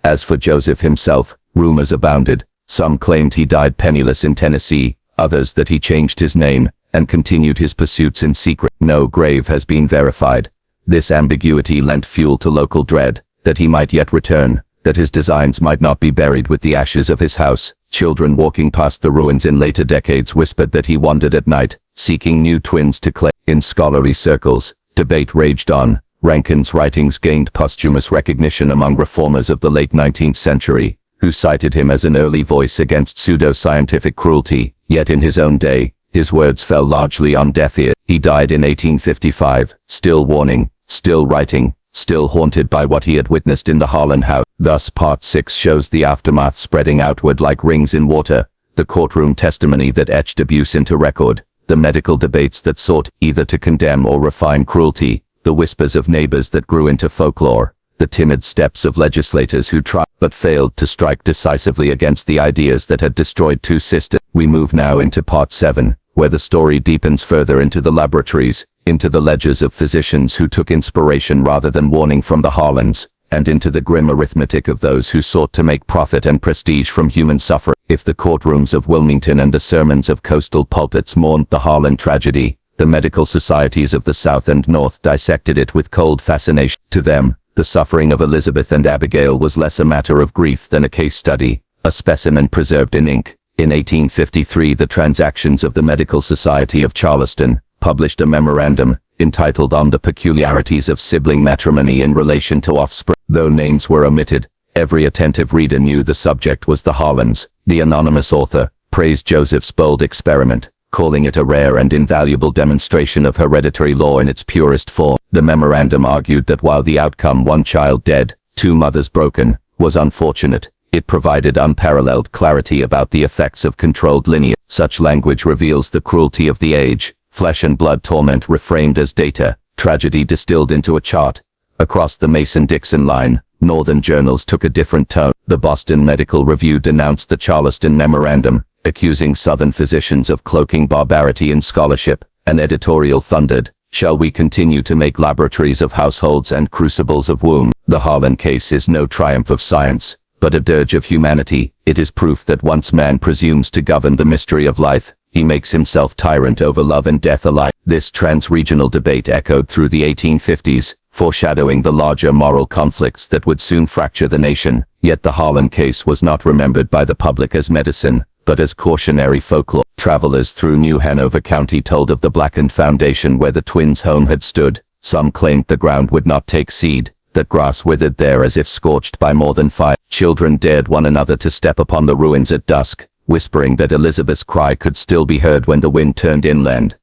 As for Joseph himself, rumors abounded. Some claimed he died penniless in Tennessee, others that he changed his name and continued his pursuits in secret. No grave has been verified. This ambiguity lent fuel to local dread, that he might yet return, that his designs might not be buried with the ashes of his house. Children walking past the ruins in later decades whispered that he wandered at night, seeking new twins to claim. In scholarly circles, debate raged on. Rankin's writings gained posthumous recognition among reformers of the late 19th century, who cited him as an early voice against pseudo-scientific cruelty. Yet in his own day, his words fell largely on deaf ears. He died in 1855, still warning, still writing, still haunted by what he had witnessed in the Harlan house. Thus Part 6 shows the aftermath spreading outward like rings in water, the courtroom testimony that etched abuse into record, the medical debates that sought either to condemn or refine cruelty, the whispers of neighbors that grew into folklore, the timid steps of legislators who tried but failed to strike decisively against the ideas that had destroyed two sisters. We move now into Part 7, where the story deepens further into the laboratories, into the ledgers of physicians who took inspiration rather than warning from the Harlans, and into the grim arithmetic of those who sought to make profit and prestige from human suffering. If the courtrooms of Wilmington and the sermons of coastal pulpits mourned the Harlan tragedy, the medical societies of the South and North dissected it with cold fascination. To them, the suffering of Elizabeth and Abigail was less a matter of grief than a case study, a specimen preserved in ink. In 1853, the Transactions of the Medical Society of Charleston published a memorandum entitled On the Peculiarities of Sibling Matrimony in Relation to Offspring. Though names were omitted, every attentive reader knew the subject was the Harlans. The anonymous author praised Joseph's bold experiment, calling it a rare and invaluable demonstration of hereditary law in its purest form. The memorandum argued that while the outcome, one child dead, two mothers broken, was unfortunate, it provided unparalleled clarity about the effects of controlled lineage. Such language reveals the cruelty of the age, flesh and blood torment reframed as data, tragedy distilled into a chart. Across the Mason-Dixon line, Northern journals took a different tone. The Boston Medical Review denounced the Charleston Memorandum, accusing Southern physicians of cloaking barbarity in scholarship. An editorial thundered, "Shall we continue to make laboratories of households and crucibles of womb?" The Harlan case is no triumph of science, but a dirge of humanity. It is proof that once man presumes to govern the mystery of life, he makes himself tyrant over love and death alike. This trans-regional debate echoed through the 1850s, foreshadowing the larger moral conflicts that would soon fracture the nation. Yet the Harlan case was not remembered by the public as medicine, but as cautionary folklore. Travelers through New Hanover County told of the blackened foundation where the twins' home had stood. Some claimed the ground would not take seed, that grass withered there as if scorched by more than fire. Children dared one another to step upon the ruins at dusk, whispering that Elizabeth's cry could still be heard when the wind turned inland.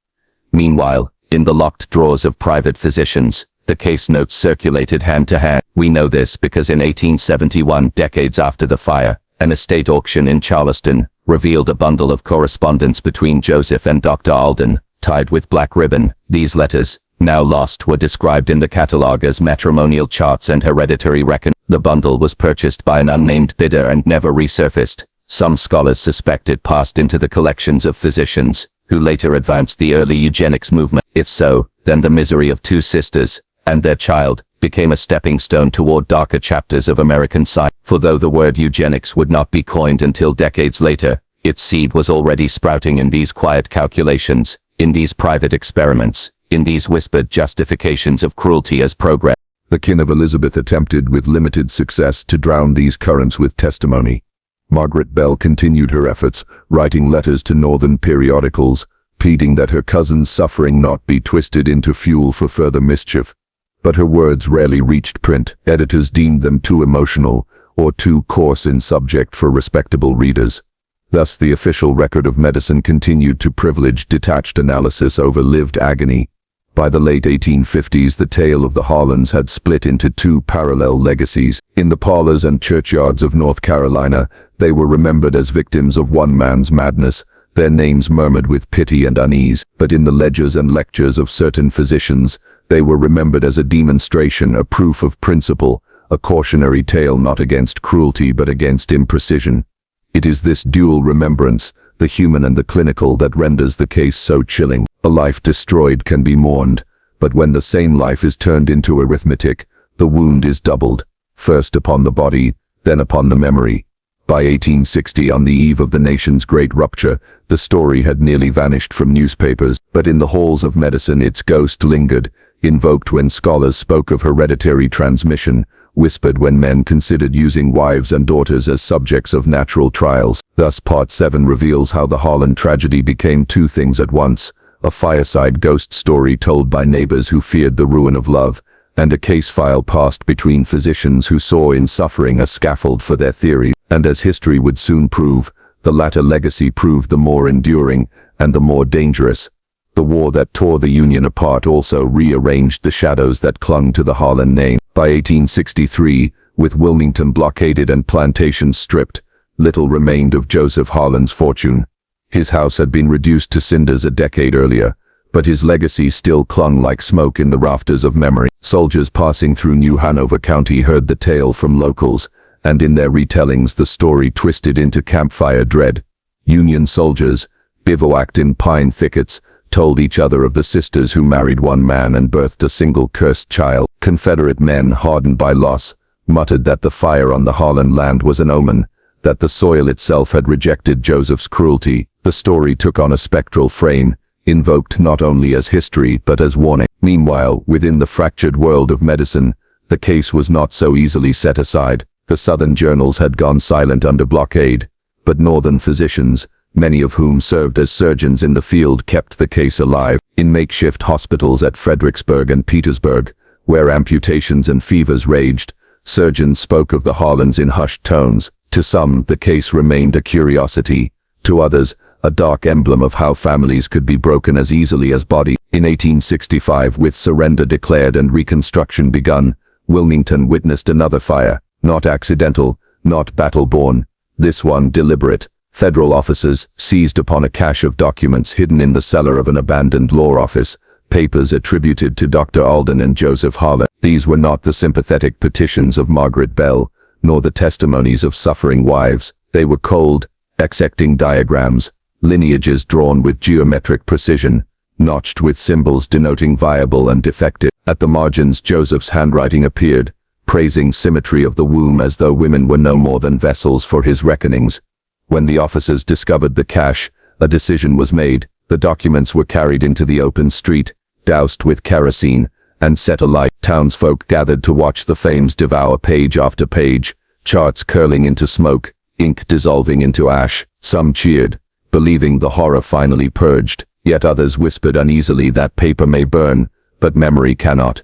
Meanwhile, in the locked drawers of private physicians, the case notes circulated hand to hand. We know this because in 1871, decades after the fire, an estate auction in Charleston revealed a bundle of correspondence between Joseph and Dr. Alden, tied with black ribbon. These letters, now lost, were described in the catalogue as matrimonial charts and hereditary record. The bundle was purchased by an unnamed bidder and never resurfaced. Some scholars suspect it passed into the collections of physicians, who later advanced the early eugenics movement. If so, then the misery of two sisters and their child became a stepping stone toward darker chapters of American science. For though the word eugenics would not be coined until decades later, its seed was already sprouting in these quiet calculations, in these private experiments, in these whispered justifications of cruelty as progress. The kin of Elizabeth attempted with limited success to drown these currents with testimony. Margaret Bell continued her efforts, writing letters to northern periodicals, pleading that her cousin's suffering not be twisted into fuel for further mischief. But her words rarely reached print. Editors deemed them too emotional or too coarse in subject for respectable readers. Thus, the official record of medicine continued to privilege detached analysis over lived agony. By the late 1850s, the tale of the Harlans had split into two parallel legacies. In the parlors and churchyards of North Carolina, they were remembered as victims of one man's madness, their names murmured with pity and unease. But in the ledgers and lectures of certain physicians, they were remembered as a demonstration, a proof of principle, a cautionary tale not against cruelty but against imprecision. It is this dual remembrance, the human and the clinical, that renders the case so chilling. A life destroyed can be mourned, but when the same life is turned into arithmetic, the wound is doubled, first upon the body, then upon the memory. By 1860, on the eve of the nation's great rupture, the story had nearly vanished from newspapers, but in the halls of medicine its ghost lingered, invoked when scholars spoke of hereditary transmission, whispered when men considered using wives and daughters as subjects of natural trials. Thus, Part 7 reveals how the Harlan tragedy became two things at once: a fireside ghost story told by neighbors who feared the ruin of love, and a case file passed between physicians who saw in suffering a scaffold for their theories. And as history would soon prove, the latter legacy proved the more enduring and the more dangerous. The war that tore the Union apart also rearranged the shadows that clung to the Harlan name. By 1863, with Wilmington blockaded and plantations stripped, little remained of Joseph Harlan's fortune. His house had been reduced to cinders a decade earlier, but his legacy still clung like smoke in the rafters of memory. Soldiers passing through New Hanover County heard the tale from locals, and in their retellings the story twisted into campfire dread. Union soldiers, bivouacked in pine thickets, told each other of the sisters who married one man and birthed a single cursed child. Confederate men, hardened by loss, muttered that the fire on the Harlan land was an omen, that the soil itself had rejected Joseph's cruelty. The story took on a spectral frame, invoked not only as history but as warning. Meanwhile, within the fractured world of medicine, the case was not so easily set aside. The Southern journals had gone silent under blockade, but Northern physicians, many of whom served as surgeons in the field, kept the case alive. In makeshift hospitals at Fredericksburg and Petersburg, where amputations and fevers raged, surgeons spoke of the Harlans in hushed tones. To some, the case remained a curiosity. To others, a dark emblem of how families could be broken as easily as bodies. In 1865, with surrender declared and Reconstruction begun, Wilmington witnessed another fire, not accidental, not battle-born, this one deliberate. Federal officers seized upon a cache of documents hidden in the cellar of an abandoned law office, papers attributed to Dr. Alden and Joseph Harlan. These were not the sympathetic petitions of Margaret Bell, nor the testimonies of suffering wives. They were cold, exacting diagrams, lineages drawn with geometric precision, notched with symbols denoting viable and defective. At the margins, Joseph's handwriting appeared, praising symmetry of the womb as though women were no more than vessels for his reckonings. When the officers discovered the cache, a decision was made. The documents were carried into the open street, doused with kerosene, and set alight. Townsfolk gathered to watch the flames devour page after page, charts curling into smoke, ink dissolving into ash. Some cheered, believing the horror finally purged, yet others whispered uneasily that paper may burn, but memory cannot.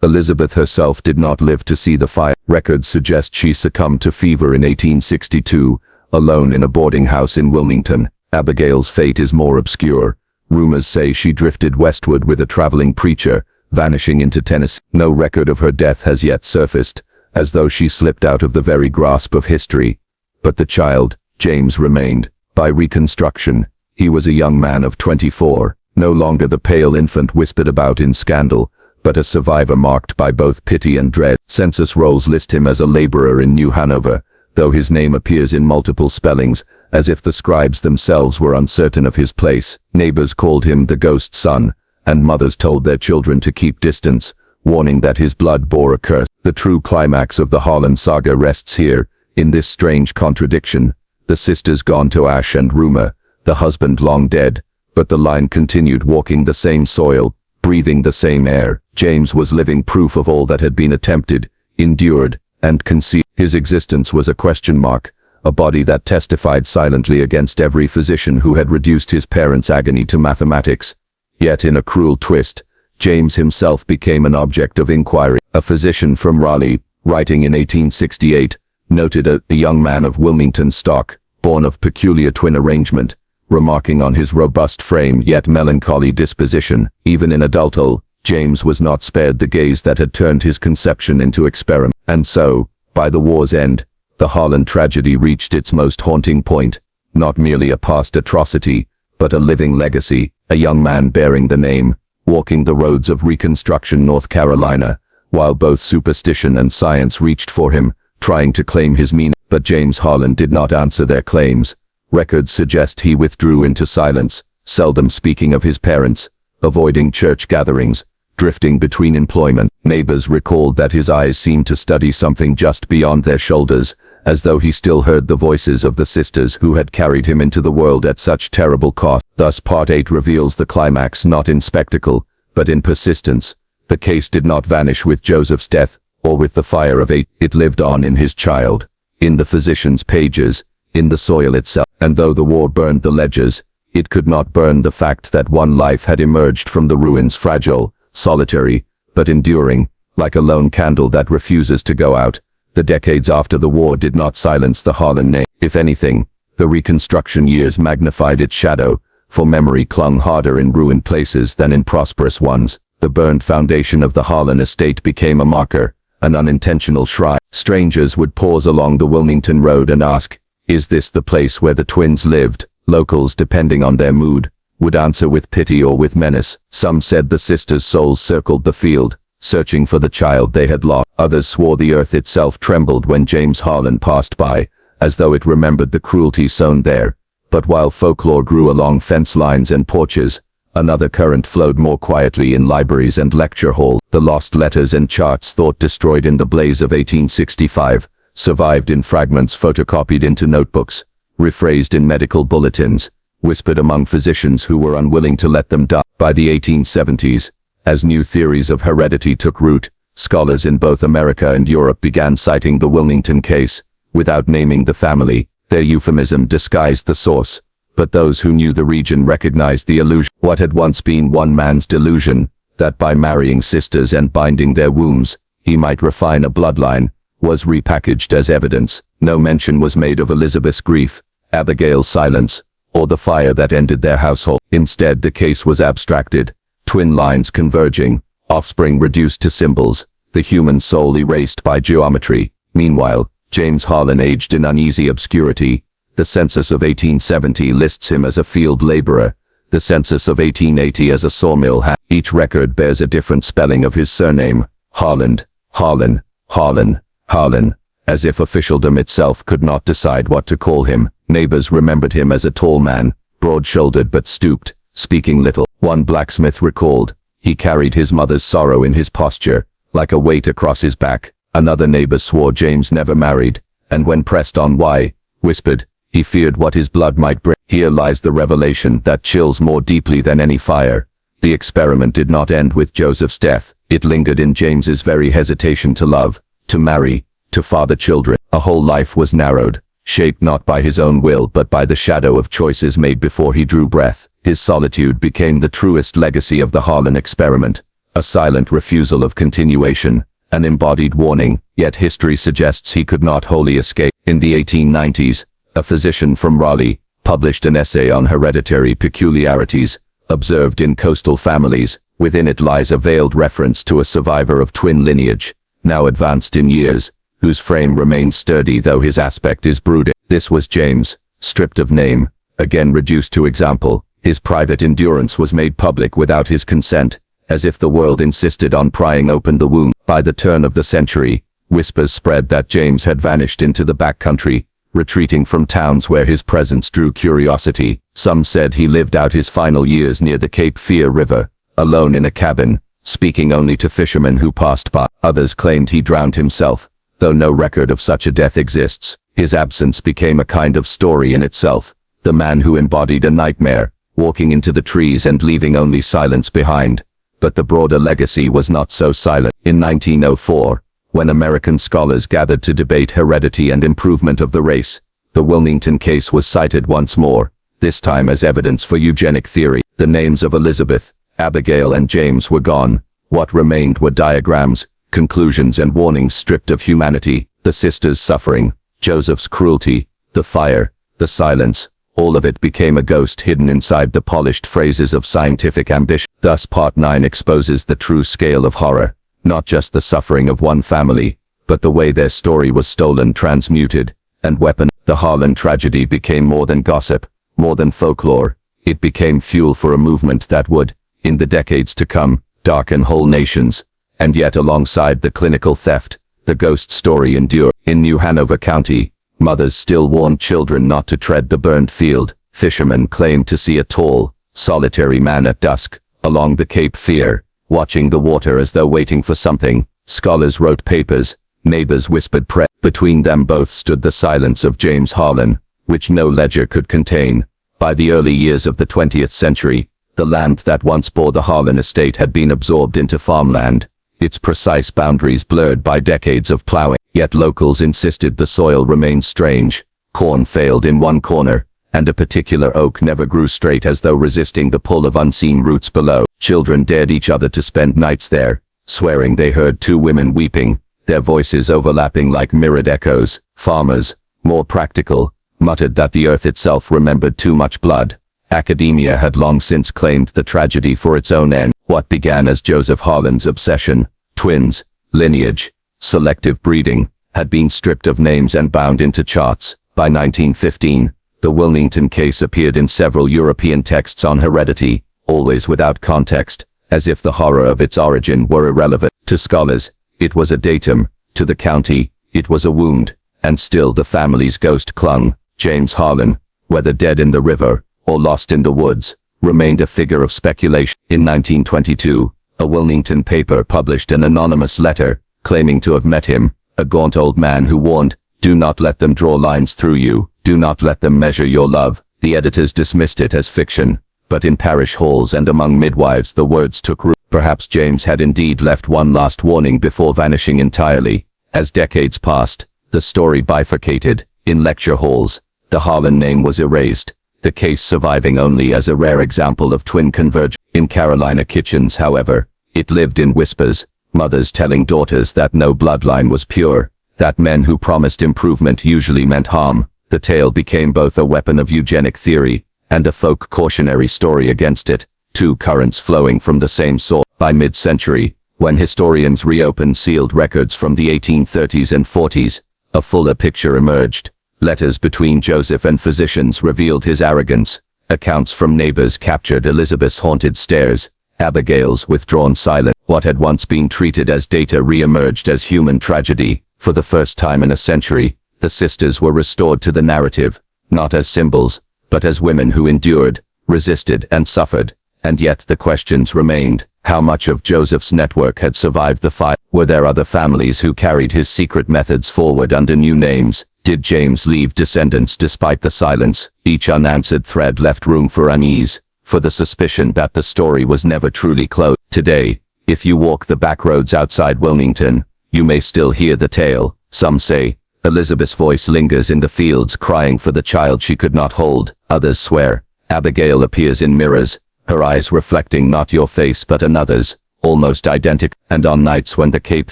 Elizabeth herself did not live to see the fire. Records suggest she succumbed to fever in 1862, alone in a boarding house in Wilmington. Abigail's fate is more obscure. Rumors say she drifted westward with a traveling preacher, vanishing into Tennessee. No record of her death has yet surfaced, as though she slipped out of the very grasp of history. But the child, James, remained. By Reconstruction, he was a young man of 24, no longer the pale infant whispered about in scandal, but a survivor marked by both pity and dread. Census rolls list him as a laborer in New Hanover, though his name appears in multiple spellings, as if the scribes themselves were uncertain of his place. Neighbors called him the ghost son, and mothers told their children to keep distance, warning that his blood bore a curse. The true climax of the Harlan saga rests here, in this strange contradiction. The sisters gone to ash and rumor, the husband long dead, but the line continued, walking the same soil, breathing the same air. James was living proof of all that had been attempted, endured, and concealed. His existence was a question mark, a body that testified silently against every physician who had reduced his parents' agony to mathematics. Yet in a cruel twist, James himself became an object of inquiry. A physician from Raleigh, writing in 1868, noted a young man of Wilmington stock, born of peculiar twin arrangement, remarking on his robust frame yet melancholy disposition. Even in adulthood, James was not spared the gaze that had turned his conception into experiment. And so, by the war's end, the Harlan tragedy reached its most haunting point, not merely a past atrocity, but a living legacy, a young man bearing the name, walking the roads of Reconstruction, North Carolina, while both superstition and science reached for him, trying to claim his meaning. But James Harlan did not answer their claims. Records suggest he withdrew into silence, seldom speaking of his parents, avoiding church gatherings, drifting between employment. Neighbors recalled that his eyes seemed to study something just beyond their shoulders, as though he still heard the voices of the sisters who had carried him into the world at such terrible cost. Thus Part 8 reveals the climax not in spectacle, but in persistence. The case did not vanish with Joseph's death, or with the fire of 8. It lived on in his child, in the physician's pages, in the soil itself. And though the war burned the ledgers, it could not burn the fact that one life had emerged from the ruins, fragile, solitary, but enduring, like a lone candle that refuses to go out. The decades after the war did not silence the Harlan name. If anything, the Reconstruction years magnified its shadow, for memory clung harder in ruined places than in prosperous ones. The burned foundation of the Harlan estate became a marker, an unintentional shrine. Strangers would pause along the Wilmington Road and ask, "Is this the place where the twins lived?" Locals, depending on their mood, would answer with pity or with menace. Some said the sisters' souls circled the field, searching for the child they had lost. Others swore the earth itself trembled when James Harlan passed by, as though it remembered the cruelty sown there. But while folklore grew along fence lines and porches, another current flowed more quietly in libraries and lecture halls. The lost letters and charts thought destroyed in the blaze of 1865, survived in fragments photocopied into notebooks, rephrased in medical bulletins, whispered among physicians who were unwilling to let them die. By the 1870s, as new theories of heredity took root, scholars in both America and Europe began citing the Wilmington case, without naming the family. Their euphemism disguised the source, but those who knew the region recognized the illusion. What had once been one man's delusion, that by marrying sisters and binding their wombs, he might refine a bloodline, was repackaged as evidence. No mention was made of Elizabeth's grief, Abigail's silence, or the fire that ended their household. Instead, the case was abstracted, twin lines converging, offspring reduced to symbols, the human soul erased by geometry. Meanwhile, James Harlan aged in uneasy obscurity. The census of 1870 lists him as a field laborer, the census of 1880 as a sawmill hand. Each record bears a different spelling of his surname: Harlan, Harlan, Harlan, Harlan, as if officialdom itself could not decide what to call him. Neighbors remembered him as a tall man, broad-shouldered but stooped, speaking little. One blacksmith recalled, he carried his mother's sorrow in his posture, like a weight across his back. Another neighbor swore James never married, and when pressed on why, whispered, he feared what his blood might bring. Here lies the revelation that chills more deeply than any fire. The experiment did not end with Joseph's death. It lingered in James's very hesitation to love, to marry, to father children. A whole life was narrowed, shaped not by his own will but by the shadow of choices made before he drew breath. His solitude became the truest legacy of the Harlan experiment, a silent refusal of continuation, an embodied warning. Yet history suggests he could not wholly escape. In the 1890s, a physician from Raleigh published an essay on hereditary peculiarities observed in coastal families. Within it lies a veiled reference to a survivor of twin lineage, now advanced in years, whose frame remains sturdy though his aspect is brooding. This was James, stripped of name, again reduced to example. His private endurance was made public without his consent, as if the world insisted on prying open the wound. By the turn of the century, whispers spread that James had vanished into the backcountry, retreating from towns where his presence drew curiosity. Some said he lived out his final years near the Cape Fear River, alone in a cabin, speaking only to fishermen who passed by. Others claimed he drowned himself, though no record of such a death exists. His absence became a kind of story in itself, the man who embodied a nightmare, walking into the trees and leaving only silence behind. But the broader legacy was not so silent. In 1904, when American scholars gathered to debate heredity and improvement of the race, the The Wilmington case was cited once more, this time as evidence for eugenic theory. The names of Elizabeth, Abigail and James were gone. What remained were diagrams, conclusions and warnings stripped of humanity, the sisters' suffering, Joseph's cruelty, the fire, the silence. All of it became a ghost hidden inside the polished phrases of scientific ambition. Thus Part 9 exposes the true scale of horror, not just the suffering of one family, but the way their story was stolen, transmuted, and weaponized. The Harlan tragedy became more than gossip, more than folklore. It became fuel for a movement that would, in the decades to come, darken whole nations. And yet alongside the clinical theft, the ghost story endured. In New Hanover County, mothers still warned children not to tread the burned field. Fishermen claimed to see a tall, solitary man at dusk, along the Cape Fear, watching the water as though waiting for something. Scholars wrote papers, neighbors whispered prayer. Between them both stood the silence of James Harlan, which no ledger could contain. By the early years of the 20th century, the land that once bore the Harlan estate had been absorbed into farmland, its precise boundaries blurred by decades of plowing. Yet locals insisted the soil remained strange. Corn failed in one corner, and a particular oak never grew straight, as though resisting the pull of unseen roots below. Children dared each other to spend nights there, swearing they heard two women weeping, their voices overlapping like mirrored echoes. Farmers, more practical, muttered that the earth itself remembered too much blood. Academia had long since claimed the tragedy for its own end. What began as Joseph Harlan's obsession, twins, lineage, selective breeding, had been stripped of names and bound into charts. By 1915, the Wilmington case appeared in several European texts on heredity, always without context, as if the horror of its origin were irrelevant. To scholars, it was a datum. To the county, it was a wound. And still the family's ghost clung. James Harlan, whether dead in the river or lost in the woods, remained a figure of speculation. In 1922, a Wilmington paper published an anonymous letter, claiming to have met him, a gaunt old man who warned, "Do not let them draw lines through you, do not let them measure your love." The editors dismissed it as fiction, but in parish halls and among midwives the words took root. Perhaps James had indeed left one last warning before vanishing entirely. As decades passed, the story bifurcated. In lecture halls, the Harlan name was erased, the case surviving only as a rare example of twin convergence. In Carolina kitchens, however, it lived in whispers, mothers telling daughters that no bloodline was pure, that men who promised improvement usually meant harm. The tale became both a weapon of eugenic theory and a folk cautionary story against it, two currents flowing from the same source. By mid-century, when historians reopened sealed records from the 1830s and 40s, a fuller picture emerged. Letters between Joseph and physicians revealed his arrogance. Accounts from neighbors captured Elizabeth's haunted stares, Abigail's withdrawn silence. What had once been treated as data re-emerged as human tragedy. For the first time in a century, the sisters were restored to the narrative, not as symbols, but as women who endured, resisted and suffered. And yet the questions remained. How much of Joseph's network had survived the fire? Were there other families who carried his secret methods forward under new names? Did James leave descendants despite the silence? Each unanswered thread left room for unease, for the suspicion that the story was never truly closed. Today, if you walk the back roads outside Wilmington, you may still hear the tale. Some say, Elizabeth's voice lingers in the fields crying for the child she could not hold. Others swear, Abigail appears in mirrors, her eyes reflecting not your face but another's, almost identical. And on nights when the Cape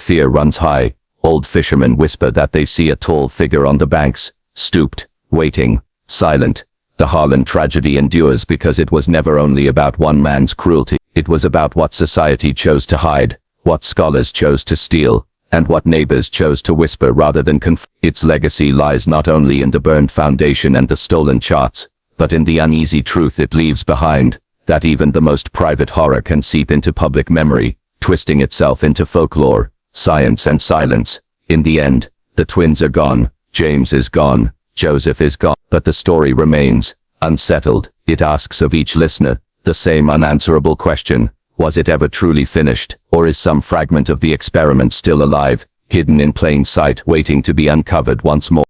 Fear runs high, old fishermen whisper that they see a tall figure on the banks, stooped, waiting, silent. The Harlan tragedy endures because it was never only about one man's cruelty. It was about what society chose to hide, what scholars chose to steal, and what neighbors chose to whisper rather than confront. Its legacy lies not only in the burned foundation and the stolen charts, but in the uneasy truth it leaves behind, that even the most private horror can seep into public memory, twisting itself into folklore, science and silence. In the end, the twins are gone, James is gone, Joseph is gone, but the story remains, unsettled. It asks of each listener the same unanswerable question: was it ever truly finished, or is some fragment of the experiment still alive, hidden in plain sight, waiting to be uncovered once more?